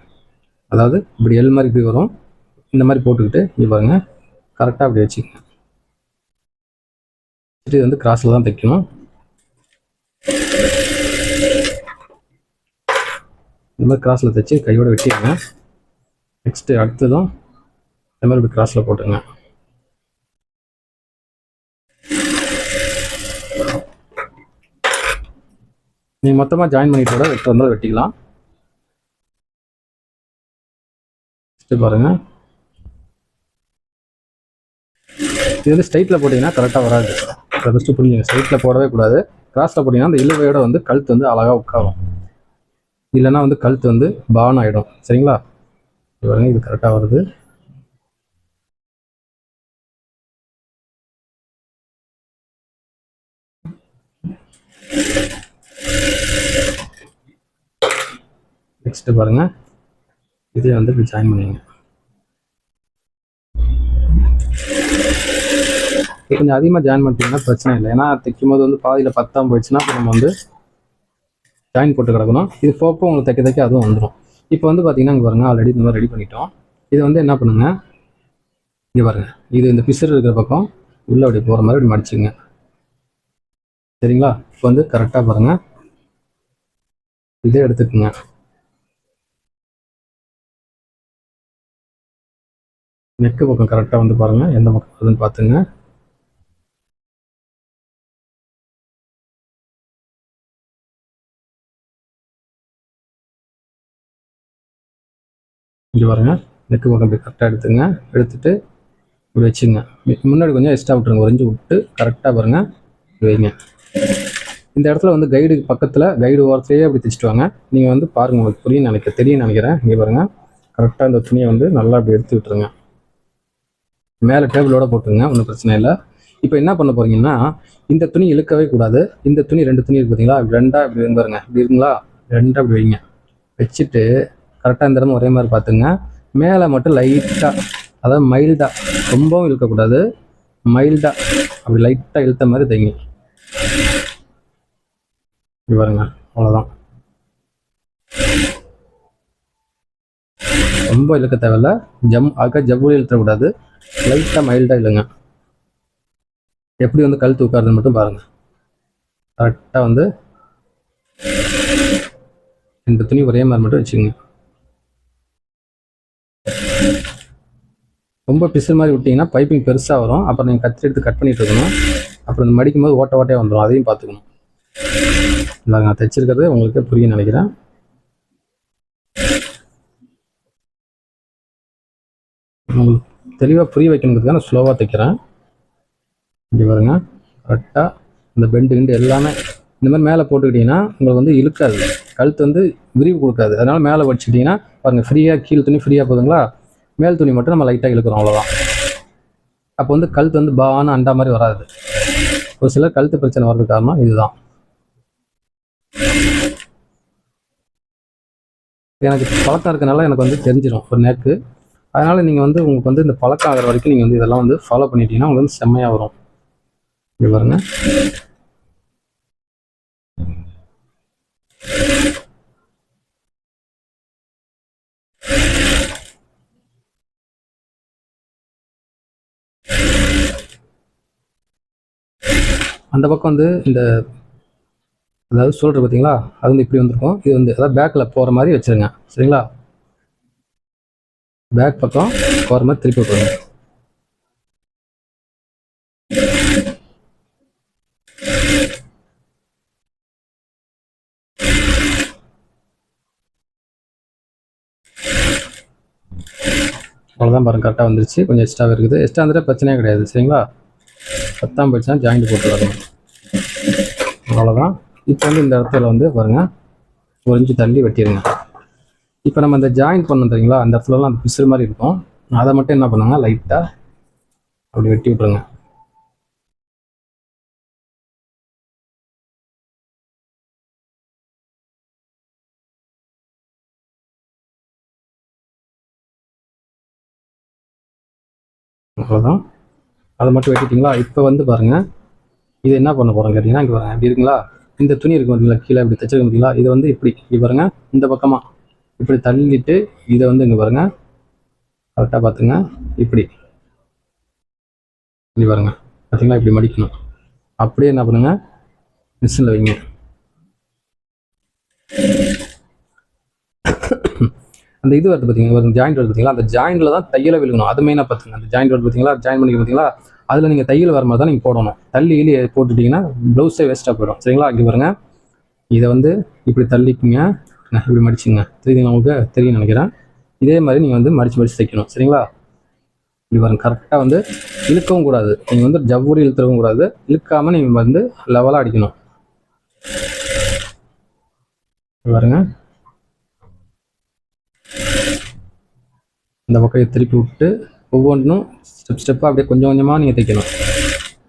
அதாவது இப்படி எல் மாதிரி இப்படி வரும். இந்த மாதிரி போட்டுக்கிட்டு இது பாருங்க, கரெக்டாக அப்படி வச்சுக்கோங்க. இது வந்து கிராஸில் தான் தைக்கணும். இந்த மாதிரி கிராஸில் தைச்சி கையோட வெட்டிடுங்க. நெக்ஸ்ட்டு அடுத்ததும் இந்த மாதிரி இப்படி கிராஸில் போட்டுங்க. நீங்கள் மொத்தமாக ஜாயின் பண்ணிட்டு கூட வெட்ட வந்தால் வெட்டிக்கலாம். பாருங்கள், இது வந்து ஸ்ட்ரைட்டில் போட்டிங்கன்னா கரெக்டாக வராது. அதை ஃபஸ்ட்டு புரிஞ்சுங்க. ஸ்ட்ரைட்டில் போடவே கூடாது. கிராஸில் போட்டிங்கன்னா அந்த இழுவையோட வந்து கழுத்து வந்து அழகாக உட்காரும். இல்லைன்னா வந்து கழுத்து வந்து பான் ஆகிடும். சரிங்களா? பாருங்க, இது கரெக்டாக வருது. நெக்ஸ்ட்டு பாருங்கள், இதே வந்து இப்படி ஜாயின் பண்ணிங்க. கொஞ்சம் அதிகமாக ஜாயின் பண்ணிட்டீங்கன்னா பிரச்சனை இல்லை. ஏன்னா தைக்கும் போது வந்து பாதியில் 10ஆம் போயிடுச்சுன்னா இப்போ நம்ம வந்து ஜாயின் போட்டு கிடக்கணும். இது போப்போ உங்களுக்கு தைக்க தைக்க அதுவும் வந்துடும். இப்போ வந்து பார்த்தீங்கன்னா இங்கே பாருங்கள், ஆல்ரெடி இந்த மாதிரி ரெடி பண்ணிட்டோம். இது வந்து என்ன பண்ணுங்க, இங்கே பாருங்கள், இது இந்த பிசர் இருக்கிற பக்கம் உள்ளே அப்படி போகிற மாதிரி இப்படி மடிச்சுங்க. சரிங்களா? இப்போ வந்து கரெக்டாக பாருங்கள், இதே எடுத்துக்குங்க. நெக்கு பக்கம் கரெக்டாக வந்து பாருங்கள், எந்த பக்கம் வருதுன்னு பார்த்துங்க. இங்கே பாருங்கள், நெக்கு பக்கம் இப்படி கரெக்டாக எடுத்துங்க. எடுத்துகிட்டு இப்படி வச்சுங்க. முன்னாடி கொஞ்சம் எக்ஸ்ட்ரா விட்டுருங்க, ஒரு இன்ச்சு விட்டு கரெக்டாக பாருங்கள் இப்படி வைங்க. இந்த இடத்துல வந்து கைடு பக்கத்தில் கைடு ஓரத்துலேயே அப்படி தைச்சிட்டு வாங்க. நீங்கள் வந்து பாருங்கள், உங்களுக்கு புரியும் தெரியும் நினைக்கிறேன். இங்கே பாருங்கள், கரெக்டாக இந்த துணியை வந்து நல்லா அப்படி எடுத்து விட்டுருங்க. மேலே டேபிளோட போட்டுருங்க, ஒன்றும் பிரச்சனை இல்லை. இப்போ என்ன பண்ண போகிறீங்கன்னா, இந்த துணி இழுக்கவே கூடாது. இந்த துணி 2 துணி இருக்குது பார்த்தீங்களா, ரெண்டாக இப்படி பாருங்க, இப்படி இருக்குங்களா, ரெண்டாக அப்படி வைங்க. வச்சுட்டு கரெக்டாக இந்த இடமும் ஒரே மாதிரி பார்த்துங்க. மேலே மட்டும் லைட்டாக, அதாவது மைல்டாக, ரொம்பவும் இழுக்கக்கூடாது, மைல்டாக அப்படி லைட்டாக இழுத்த மாதிரி தைங்க. இப்படி பாருங்க, அவ்வளோதான். ரொம்ப இழுக்க தேவையில்ல. அதுக்காக ஜவ்வூரி இழுத்தக்கூடாது, லைட்டாக மைல்டாக இல்லைங்க. எப்படி வந்து கழுத்து உட்காருதுன்னு மட்டும் பாருங்கள். கரெக்டாக வந்து 2 துணி ஒரே மாதிரி மட்டும் வச்சுக்கோங்க. ரொம்ப பிசு மாதிரி விட்டிங்கன்னா பைப்பிங் பெருசாக வரும். அப்புறம் நீங்கள் கத்தி எடுத்து கட் பண்ணிட்டு இருக்கணும். அப்புறம் இந்த மடிக்கும் போது ஓட்டையாக வந்துடும், அதையும் பார்த்துக்கணும். இல்லை, நான் தைச்சிருக்கிறது உங்களுக்கே புரியும் நினைக்கிறேன். உங்களுக்கு தெளிவாக புரிய வைக்கணுங்கிறதுக்காக நான் ஸ்லோவாக தைக்கிறேன். இங்கே பாருங்க, கரெக்டாக இந்த பெண்டு எல்லாமே இந்த மாதிரி மேலே போட்டுக்கிட்டிங்கன்னா உங்களுக்கு வந்து இழுக்காது, கழுத்து வந்து விரிவு கொடுக்காது. அதனால் மேலே வச்சுக்கிட்டிங்கன்னா பாருங்கள், ஃப்ரீயாக கீழ் துணி ஃப்ரீயாக போதுங்களா, மேல் துணி மட்டும் நம்ம லைட்டாக இழுக்கிறோம், அவ்வளோதான். அப்போ வந்து கழுத்து வந்து பான்னு அண்டா மாதிரி வராது. ஒரு சிலர் கழுத்து பிரச்சனை வர்றது காரணம் இதுதான். எனக்கு பழக்கம் இருக்கனால எனக்கு வந்து தெரிஞ்சிடும் ஒரு நேக்கு. அதனால் நீங்கள் வந்து உங்களுக்கு வந்து இந்த பழக்கம் ஆகிற வரைக்கும் நீங்கள் வந்து இதெல்லாம் வந்து ஃபாலோ பண்ணிட்டீங்கன்னா உங்களுக்கு வந்து செம்மையாக வரும். இங்கே பாருங்க, அந்த பக்கம் வந்து இந்த அதாவது ஷோல்டர் பார்த்தீங்களா, அது வந்து இப்படி வந்திருக்கும். இது வந்து அதாவது பேக்கில் போகிற மாதிரி வச்சுருங்க. சரிங்களா, பேக் பக்கம் போகிற மாதிரி திருப்பி விட்டுருங்க. அவ்வளோதான் பாருங்கள், கரெக்டாக வந்துருச்சு. கொஞ்சம் எக்ஸ்ட்ராவே இருக்குது. எக்ஸ்ட்ரா வந்துட்டு பிரச்சனையே கிடையாது. சரிங்களா, பத்தாம் போயிடுச்சுன்னா ஜாயிண்ட் போட்டு வரணும். அவ்வளோதான். இப்போ வந்து இந்த இடத்துல வந்து பாருங்கள், ஒரு இன்ச்சு தள்ளி வெட்டிடுங்க. இப்போ நம்ம இந்த ஜாயின் பண்ணோம் தெரியுங்களா, அந்த இடத்துலலாம் அந்த பிசுறு மாதிரி இருக்கும். அதை மட்டும் என்ன பண்ணுங்க, லைட்டாக அப்படி வெட்டி விட்ருங்க. அவ்வளோதான், அதை மட்டும் வெட்டிட்டிங்களா. இப்போ வந்து பாருங்கள், இது என்ன பண்ண போகிறோம் கேட்டிங்கன்னா, இங்கே பாருங்கள் இப்படி இருக்குங்களா, இந்த துணி இருக்கும் பார்த்தீங்களா, கீழே இப்படி தைச்சிருக்க பார்த்தீங்களா, இதை வந்து இப்படி பாருங்கள், இந்த பக்கமாக இப்படி தள்ளிட்டு இதை வந்து இங்கே பாருங்கள், கரெக்டாக பார்த்துங்க, இப்படி பாருங்கள் பார்த்தீங்களா, இப்படி மடிக்கணும். அப்படியே என்ன பண்ணுங்க, மிஷினில் வைங்க. அந்த இது வருது பார்த்தீங்களா, ஒரு ஜாயிண்ட் வருது பார்த்தீங்களா, அந்த ஜாயிண்டில் தான் தையலை விழுகணும். அது மெயினாக பார்த்துங்க. அந்த ஜாயிண்ட் வருது பார்த்தீங்களா, ஜாயின் பண்ணி பார்த்தீங்களா, அதில் நீங்கள் தையல் வர மாதிரி தான் நீங்கள் போடணும். தள்ளி போட்டுட்டிங்கன்னா ப்ளவுஸே வேஸ்ட்டாக போயிடும். சரிங்களா, இங்கே பாருங்கள், இதை வந்து இப்படி தள்ளிக்குங்க, இப்படி மடிச்சுங்க. தெரியுதுங்க, உங்களுக்கு தெரியும் நினைக்கிறேன். இதே மாதிரி நீங்கள் வந்து மடித்து தைக்கணும். சரிங்களா, இப்படி பாருங்க, கரெக்டாக வந்து இழுக்கவும் கூடாது. நீங்கள் வந்து ஜவ்வூரி இழுத்துறவும் கூடாது. இழுக்காமல் நீங்கள் வந்து லெவலாக அடிக்கணும். பாருங்க, இந்த பக்கம் திருப்பி விட்டு ஒவ்வொன்றும் ஸ்டெப்பாக அப்படியே கொஞ்சம் கொஞ்சமாக நீங்கள் தைக்கணும்.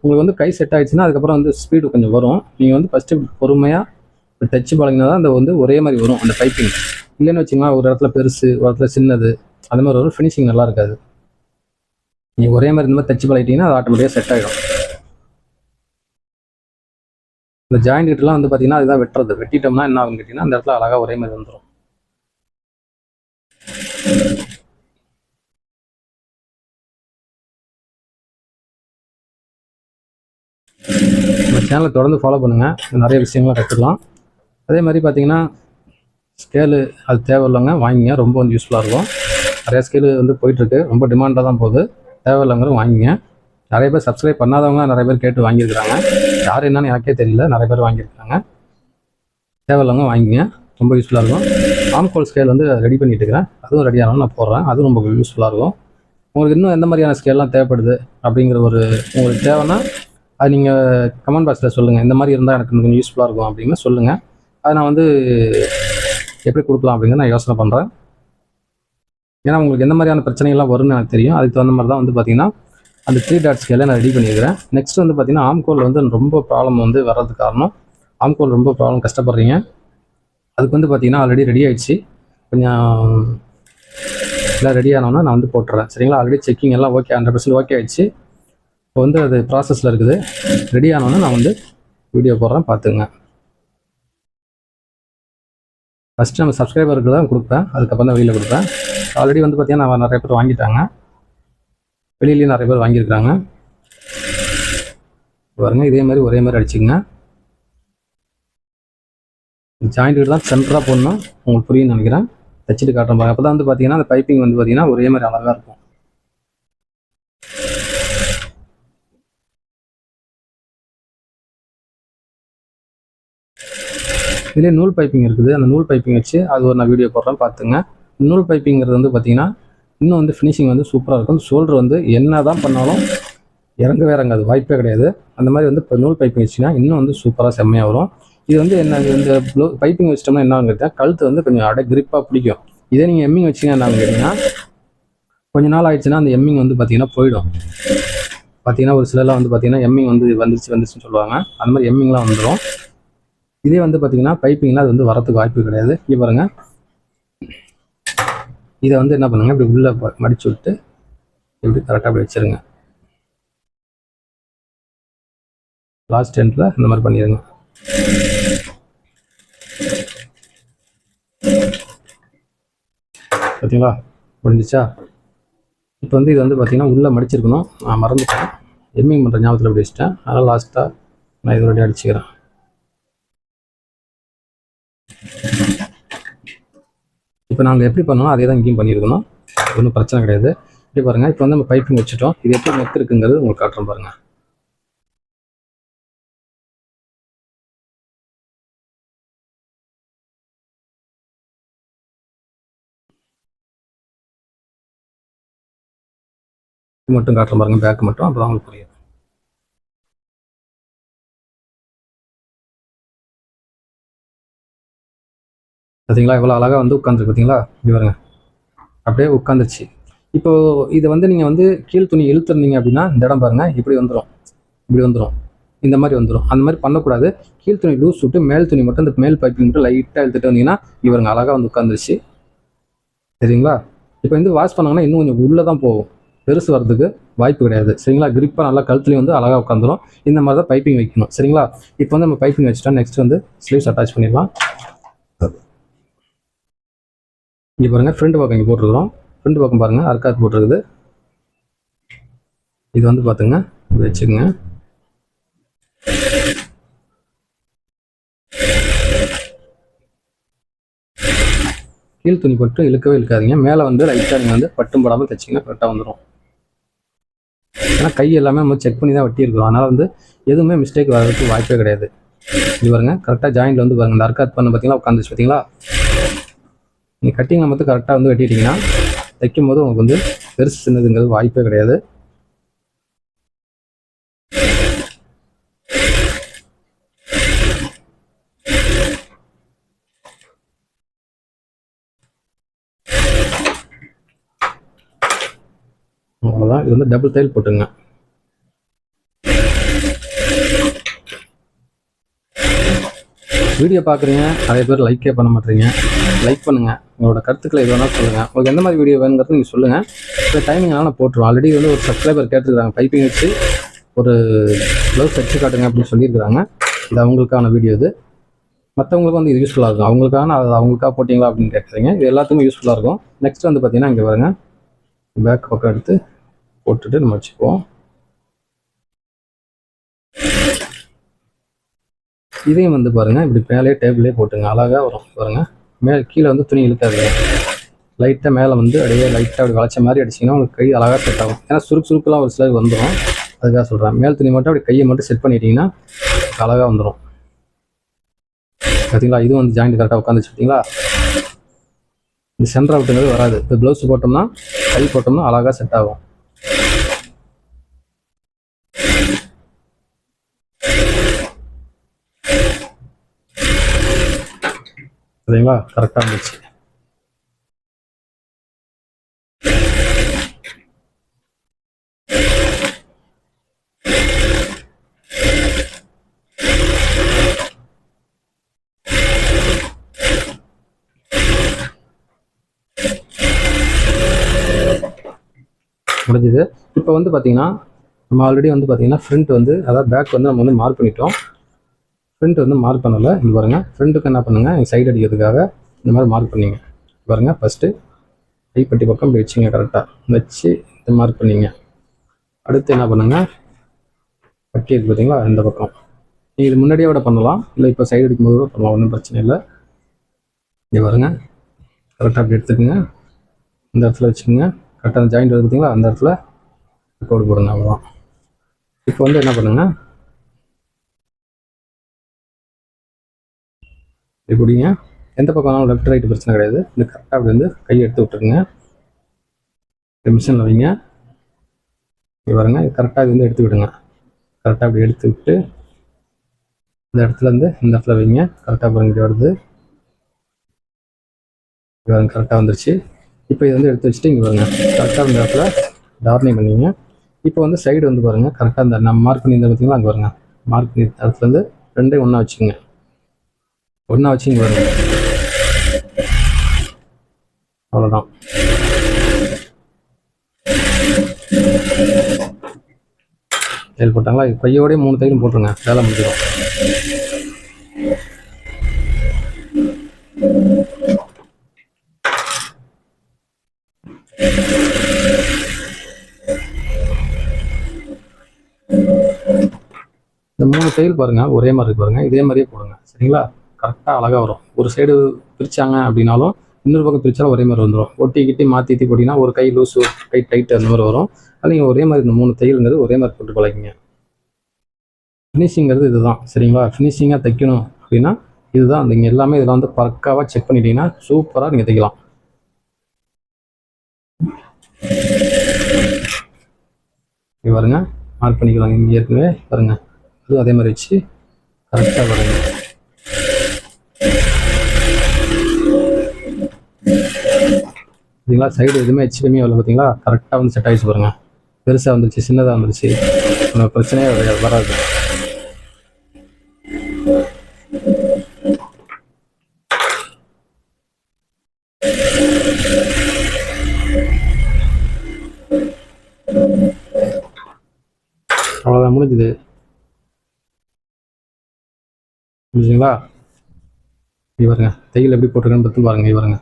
உங்களுக்கு வந்து கை செட் ஆகிடுச்சுன்னா அதுக்கப்புறம் வந்து ஸ்பீடு கொஞ்சம் வரும். நீங்கள் வந்து ஃபஸ்ட்டு பொறுமையாக இப்படி தைச்சு பழகினா தான் அந்த வந்து ஒரே மாதிரி வரும் அந்த பைப்பிங். இல்லைன்னு வச்சுக்கோங்க, ஒரு இடத்துல பெருசு, ஒரு இடத்துல சின்னது, அந்த மாதிரி வரும். ஃபினிஷிங் நல்லா இருக்காது. நீங்கள் ஒரே மாதிரி இந்த மாதிரி தைச்சு பழகிட்டீங்கன்னா அது ஆட்டோமேட்டிக்காக செட் ஆகிடும். இந்த ஜாயிண்ட் கிட்டலாம் வந்து பார்த்தீங்கன்னா அதுதான் வெட்டுறது. வெட்டிட்டோம்னா என்ன ஆகுன்னு கேட்டிங்கன்னா அந்த இடத்துல அழகாக ஒரே மாதிரி வந்துடும். நம்ம சேனலை தொடர்ந்து ஃபாலோ பண்ணுங்கள், நிறைய விஷயங்கள்லாம் கற்றுக்கலாம். அதே மாதிரி பார்த்தீங்கன்னா ஸ்கேலு அது தேவையில்லைங்க, வாங்கிங்க, ரொம்ப வந்து யூஸ்ஃபுல்லாக இருக்கும். நிறையா ஸ்கேலு வந்து போயிட்டுருக்கு, ரொம்ப டிமாண்டாக தான் போகுது. தேவையில்லைங்கிறத வாங்கிங்க. நிறைய பேர் சப்ஸ்கிரைப் பண்ணாதவங்க நிறைய பேர் கேட்டு வாங்கியிருக்கிறாங்க. யார் என்னன்னு எனக்கே தெரியல, நிறைய பேர் வாங்கியிருக்காங்க. தேவையில்லைங்க, வாங்கிங்க, ரொம்ப யூஸ்ஃபுல்லாக இருக்கும். ஆம்கோல் ஸ்கேல் வந்து ரெடி பண்ணிட்டு இருக்கிறேன், அதுவும் ரெடி ஆனாலும் நான் போடுறேன், அதுவும் ரொம்ப யூஸ்ஃபுல்லாக இருக்கும். உங்களுக்கு இன்னும் எந்த மாதிரியான ஸ்கேல்லாம் தேவைப்படுது அப்படிங்கிற ஒரு உங்களுக்கு தேவைன்னா அது நீங்கள் கமெண்ட் பாக்ஸில் சொல்லுங்கள். இந்த மாதிரி இருந்தால் எனக்கு கொஞ்சம் யூஸ்ஃபுல்லாக இருக்கும் அப்படின்னு சொல்லுங்கள். அதை நான் வந்து எப்படி கொடுக்கலாம் அப்படிங்கிறத நான் யோசனை பண்ணுறேன். ஏன்னா உங்களுக்கு எந்த மாதிரியான பிரச்சனைகள்லாம் வரும்னு எனக்கு தெரியும். அதுக்கு தகுந்த மாதிரி தான் வந்து பார்த்தீங்கன்னா அந்த 3 டாட் ஸ்கேலை நான் ரெடி பண்ணியிருக்கிறேன். நெக்ஸ்ட் வந்து பார்த்தீங்கன்னா ஆம்கோல் வந்து ரொம்ப ப்ராப்ளம் வந்து வர்றதுக்கு காரணம், ஆம்கோல் ரொம்ப ப்ராப்ளம் கஷ்டப்படுறீங்க. அதுக்கு வந்து பார்த்தீங்கன்னா ஆல்ரெடி ரெடி ஆகிடுச்சு. கொஞ்சம் எல்லாம் ரெடி ஆனோன்னா நான் வந்து போட்டுறேன். சரிங்களா, ஆல்ரெடி செக்கிங் எல்லாம் ஓகே, 100% ஓகே ஆகிடுச்சு. இப்போ வந்து அது ப்ராசஸில் இருக்குது. ரெடி ஆனோன்னா நான் வந்து வீடியோ போடுறேன், பார்த்துங்க. ஃபஸ்ட்டு நம்ம சப்ஸ்கிரைபருக்கு தான் கொடுப்பேன், அதுக்கப்புறம் தான் வெளியில் கொடுப்பேன். ஆல்ரெடி வந்து பார்த்தீங்கன்னா நிறைய பேர் வாங்கிட்டாங்க, வெளியிலேயும் நிறைய பேர் வாங்கியிருக்காங்க. பாருங்க, இதே மாதிரி ஒரே மாதிரி அடிச்சுங்க. ஜாயிண்ட் தான் சென்டராக போடணும், உங்களுக்கு புரியும்னு நினைக்கிறேன். தைச்சிட்டு காட்டுறேன் பாருங்க. அப்போ தான் வந்து பார்த்தீங்கன்னா அந்த பைப்பிங் வந்து பார்த்தீங்கன்னா ஒரே மாதிரி அழகாக இருக்கும். இதுலேயே நூல் பைப்பிங் இருக்குது, அந்த நூல் பைப்பிங் வச்சு அது ஒரு நான் வீடியோ போடுறேன், பார்த்துங்க. நூல் பைப்பிங்கிறது வந்து பார்த்தீங்கன்னா இன்னும் வந்து ஃபினிஷிங் வந்து சூப்பராக இருக்கும். ஷோல்டர் வந்து என்ன தான் பண்ணாலும் இறங்காது, வாய்ப்பே கிடையாது. அந்த மாதிரி வந்து இப்போ நூல் பைப்பிங் வச்சுன்னா இன்னும் வந்து சூப்பராக செம்மையாக வரும். இது வந்து என்ன, இந்த பைப்பிங் வச்சிட்டோம்னா என்ன கேட்டால் கழுத்து வந்து கொஞ்சம் கிரிப்பாக பிடிக்கும். இதே நீங்கள் எம்மிங் வச்சிங்கன்னா என்ன கேட்டிங்கன்னா கொஞ்சம் நாள் ஆயிடுச்சுன்னா அந்த எம்மிங் வந்து பார்த்தீங்கன்னா போயிடும். பார்த்தீங்கன்னா ஒரு சிலர்லாம் வந்து பார்த்தீங்கன்னா எம்மிங் வந்து வந்துருச்சுன்னு சொல்லுவாங்க, அந்த மாதிரி எம்மிங்லாம் வந்துடும். இதே வந்து பார்த்தீங்கன்னா பைப்பிங்லாம் அது வந்து வரத்துக்கு வாய்ப்பு கிடையாது. இங்கே பாருங்கள், இதை வந்து என்ன பண்ணுங்க, இப்படி உள்ளே மடிச்சு விட்டு இப்படி கரெக்டாக அப்படி வச்சுருங்க. லாஸ்ட் எண்டில் இந்த மாதிரி பண்ணிடுங்க. பார்த்தீங்களா, முடிஞ்சிச்சா? இப்போ வந்து இது வந்து பார்த்தீங்கன்னா உள்ளே மடிச்சிருக்கணும், நான் மறந்துட்டேன். எம்மிங் பண்ணுற ஞாபகத்தில் அப்படி வச்சுட்டேன். அதனால் லாஸ்ட்டாக நான் இது ரெடி அடிச்சுக்கிறேன். இப்போ நாங்கள் எப்படி பண்ணோம் அதே தான் இங்கேயும் பண்ணியிருக்கணும், ஒன்றும் பிரச்சனை கிடையாது. இப்படி பாருங்கள், இப்போ வந்து நம்ம பைப்பிங் வச்சுட்டோம். இது எப்படி நெக் இருக்குங்கிறது உங்களுக்கு காட்டுறோம் பாருங்கள். இது மட்டும் காட்டுறோம் பாருங்கள், பேக் மட்டும், அப்போ தான் உங்களுக்கு புரியும். பார்த்தீங்களா இவ்வளோ அழகாக வந்து உட்காந்துருக்கு பார்த்தீங்களா, இப்படி பாருங்க அப்படியே உட்காந்துருச்சு. இப்போ இதை வந்து நீங்கள் வந்து கீழ் துணி இழுத்துருந்தீங்க அப்படின்னா இந்த இடம் பாருங்கள் இப்படி வந்துடும், இப்படி வந்துடும், இந்த மாதிரி வந்துடும். அந்த மாதிரி பண்ணக்கூடாது. கீழ் துணி லூஸ் விட்டு மேல் துணி மட்டும், இந்த மேல் பைப்பிங் மட்டும் லைட்டாக எடுத்துகிட்டு வந்தீங்கன்னா இவருங்க அழகாக வந்து உட்காந்துருச்சு. சரிங்களா? இப்போ வந்து வாஷ் பண்ணாங்கன்னா இன்னும் கொஞ்சம் உள்ளே தான் போகும், பெருசு வர்றதுக்கு வாய்ப்பு கிடையாது. சரிங்களா? கிரிப்பாக நல்லா கழுத்துலேயும் வந்து அழகாக உட்காந்துரும். இந்த மாதிரி தான் பைப்பிங் வைக்கணும். சரிங்களா? இப்போ வந்து நம்ம பைப்பிங் வச்சுட்டோம். நெக்ஸ்ட் வந்து ஸ்லீவ்ஸ் அட்டாச் பண்ணிடலாம். இங்கே பாருங்கள், ஃப்ரண்ட் பக்கம் இங்கே போட்டிருக்கிறோம். ஃப்ரண்ட் பக்கம் பாருங்கள் அர்க்காத் போட்டிருக்குது. இது வந்து பார்த்துங்க வச்சுக்கோங்க. கீழ் துணி போட்டு இழுக்கவே இழுக்காதீங்க. மேலே வந்து லைட்டாக நீங்கள் வந்து பட்டும் படாமல் தைச்சிங்கன்னா கரெக்டாக வந்துடும். ஏன்னா கை எல்லாமே நம்ம செக் பண்ணி தான் வெட்டியிருக்கிறோம். அதனால் வந்து எதுவுமே மிஸ்டேக் வர்றதுக்கு வாய்ப்பே கிடையாது. இது பாருங்கள் கரெக்டாக ஜாயிண்டில் வந்து பாருங்கள், இந்த அர்க்காத் பண்ண பார்த்தீங்களா உட்காந்துச்சு பார்த்தீங்களா. நீங்கள் கட்டிங்கில் மட்டும் கரெக்டாக வந்து வெட்டிட்டீங்கன்னா தைக்கும் போது உங்களுக்கு வந்து பெருசு சின்னதுங்கிறது வாய்ப்பே கிடையாது. அவ்வளோதான். இது வந்து டபுள் தையல் போட்டுங்க. வீடியோ பார்க்குறீங்க, நிறைய பேர் லைக்கே பண்ண மாட்டேறீங்க. லைக் பண்ணுங்கள், உங்களோட கருத்துக்களை எது வேணாலும் சொல்லுங்கள். உங்களுக்கு எந்த மாதிரி வீடியோ வேணுங்கிறது நீங்கள் சொல்லுங்கள். இப்போ டைமிங்னால நான் போட்டுருவோம். ஆல்ரெடி வந்து ஒரு சப்ஸ்கிரைபர் கேட்டுருக்காங்க, பைப்பிங் வச்சு ஒரு ப்ளவுஸ் தைச்சு காட்டுங்க அப்படின்னு சொல்லியிருக்கிறாங்க. இது அவங்களுக்கான வீடியோ. இது மற்றவங்களுக்கு வந்து இது யூஸ்ஃபுல்லாக இருக்கும். அவங்களுக்கான அது அவங்களுக்காக போட்டிங்களா அப்படின்னு கேட்குறீங்க. இது எல்லாத்துக்குமே யூஸ்ஃபுல்லாக இருக்கும். நெக்ஸ்ட் வந்து பார்த்தீங்கன்னா இங்கே பாருங்க, பேக் பக்கம் எடுத்து போட்டுட்டு நம்ம வச்சுக்குவோம். இதையும் வந்து பாருங்கள் இப்படி மேலே டேபிளே போட்டுங்க, அழகாக வரும் பாருங்கள். கீழே வந்து துணி இழுக்காதீங்க. லைட்டாக மேலே வந்து அப்படியே லைட்டாக அப்படி வளைச்ச மாதிரி அடிச்சிங்கன்னா உங்களுக்கு கை அழகாக செட் ஆகும். ஏன்னா சுருக்குலாம் ஒரு சிலருக்கு வந்துடும், அதுக்காக சொல்கிறேன். மேல் துணி மட்டும் அப்படி கையை மட்டும் செட் பண்ணிட்டீங்கன்னா அழகாக வந்துடும். பார்த்தீங்களா, இதுவும் வந்து ஜாயிண்ட் கரெக்டாக உட்காந்துச்சு பார்த்தீங்களா. இந்த சென்டர் அவுட்டுங்கிறது வராது. இப்போ ப்ளவுஸ் போட்டோம்னா கை போட்டோம்னா அழகாக செட் ஆகும். சரிங்களா, கரெக்டாக இருந்துச்சு. முடிஞ்சது. இப்போ வந்து பார்த்தீங்கன்னா நம்ம ஆல்ரெடி வந்து பார்த்தீங்கன்னா ஃப்ரண்ட் வந்து அதாவது பேக் வந்து நம்ம வந்து மார்க் பண்ணிட்டோம். ஃப்ரண்ட் வந்து மார்க் பண்ணலை. இது பாருங்கள், ஃப்ரண்ட்டுக்கு என்ன பண்ணுங்கள், சைடு அடிக்கிறதுக்காக இந்த மாதிரி மார்க் பண்ணிங்க. பாருங்கள், ஃபஸ்ட்டு கைப்பட்டி பக்கம் இப்படி வச்சிங்க, கரெக்டாக வச்சு இதை மார்க் பண்ணிங்க. அடுத்து என்ன பண்ணுங்கள், பட்டி இருக்குது பார்த்தீங்களா, இந்த பக்கம் நீங்கள் இது முன்னாடியே விட பண்ணலாம், இல்லை இப்போ சைடு அடிக்கும்போது கூட பண்ணலாம், ஒன்றும் பிரச்சனை இல்லை. இங்கே பாருங்கள், கரெக்டாக அப்படி எடுத்துக்கோங்க, இந்த இடத்துல வச்சுக்கோங்க. கரெக்டாக அந்த ஜாயிண்ட் வருது பார்த்தீங்களா, அந்த இடத்துல கோடு போடுங்க, அவ்வளோதான். இப்போ வந்து என்ன பண்ணுங்கள், இப்படி பிடிங்க. எந்த பக்கம் வேணாலும் லெஃப்ட் ரைட்டு பிரச்சனை கிடையாது. இந்த கரெக்டாக அப்படி வந்து கையை எடுத்து விட்டுருங்க, மிஷினில் வைங்க. இங்கே பாருங்க, கரெக்டாக இது வந்து எடுத்து விடுங்க. கரெக்டாக அப்படி எடுத்து விட்டு இந்த இடத்துல இருந்து இந்த இடத்துல வைங்க. கரெக்டாக பாருங்க, இப்படி வருது, கரெக்டாக வந்துருச்சு. இப்போ இது வந்து எடுத்து வச்சுட்டு இங்கே பாருங்க, கரெக்டாக இந்த இடத்துல டார்னிங் பண்ணிங்க. இப்போ வந்து சைடு வந்து பாருங்கள், கரெக்டாக இந்த நம்ம மார்க் பண்ணியிருந்த பார்த்தீங்களா, அங்கே பாருங்க, மார்க் பண்ணி இடத்துல இருந்து ரெண்டையும் ஒன்றா வச்சுக்கோங்க. ஒன்றா வச்சுங்க பாருங்க, அவ்வளோதான். தையல் போட்டாங்களா, இது கையோடய 3 தையலும் போட்டுருங்க, வேலை முடிஞ்சிடும். இந்த 3 தையல் பாருங்கள் ஒரே மாதிரி இருக்கு பாருங்கள், இதே மாதிரியே போடுங்க சரிங்களா. கரெக்டாக அழகாக வரும். ஒரு சைடு பிரித்தாங்க அப்படின்னாலும் இன்னொரு பக்கம் பிரித்தாலும் ஒரே மாதிரி வந்துடும். ஒட்டி மாற்றி போட்டிங்கன்னா ஒரு கை லூஸு கை டைட்டு அந்த மாதிரி வரும். அது நீங்கள் ஒரே மாதிரி இந்த 3 தையல்ங்கிறது ஒரே மாதிரி போட்டு பழகிங்க. ஃபினிஷிங்கிறது இதுதான் சரிங்களா. ஃபினிஷிங்காக தைக்கணும் அப்படின்னா இதுதான். நீங்கள் எல்லாமே இதில் வந்து பக்காவாக செக் பண்ணிட்டீங்கன்னா சூப்பராக நீங்கள் தைக்கலாம். பாருங்க மார்க் பண்ணிக்கலாம். இங்கே ஏற்கனவே பாருங்கள் அதுவும் அதே மாதிரி வச்சு கரெக்டாக பாருங்க. பார்த்தீங்களா சைடு எதுவுமே ஹெச் கம்மியாக வரல. பார்த்தீங்களா கரெக்டாக வந்து செட் ஆகிடுச்சு பாருங்கள். பெருசாக வந்துருச்சு சின்னதாக வந்துருச்சு, பிரச்சனையே வராது. அவ்வளோதான் முடிஞ்சுது. புரிஞ்சுங்களா. இவருங்க தையல் எப்படி போட்டிருக்கேன்னு பார்த்து பாருங்க. இவருங்க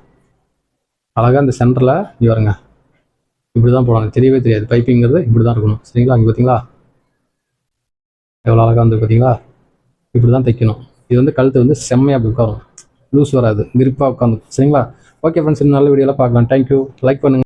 அழகாக இந்த சென்டரில் இவருங்க இப்படி தான் போடணும். தெரியவே தெரியாது. பைப்பிங்கிறது இப்படி தான் இருக்கணும் சரிங்களா. இங்கே பார்த்தீங்களா எவ்வளோ அழகாக வந்து பார்த்தீங்களா. இப்படி தான் தைக்கணும். இது வந்து கழுத்து வந்து செம்மையாக அப்படி உட்காரும், லூஸ் வராது, விருப்பாக உட்காந்து சரிங்களா. ஓகே ஃப்ரெண்ட்ஸ், இன்னும் நல்ல வீடியோலாம் பார்க்கலாம். தேங்க்யூ. லைக் பண்ணுங்கள்.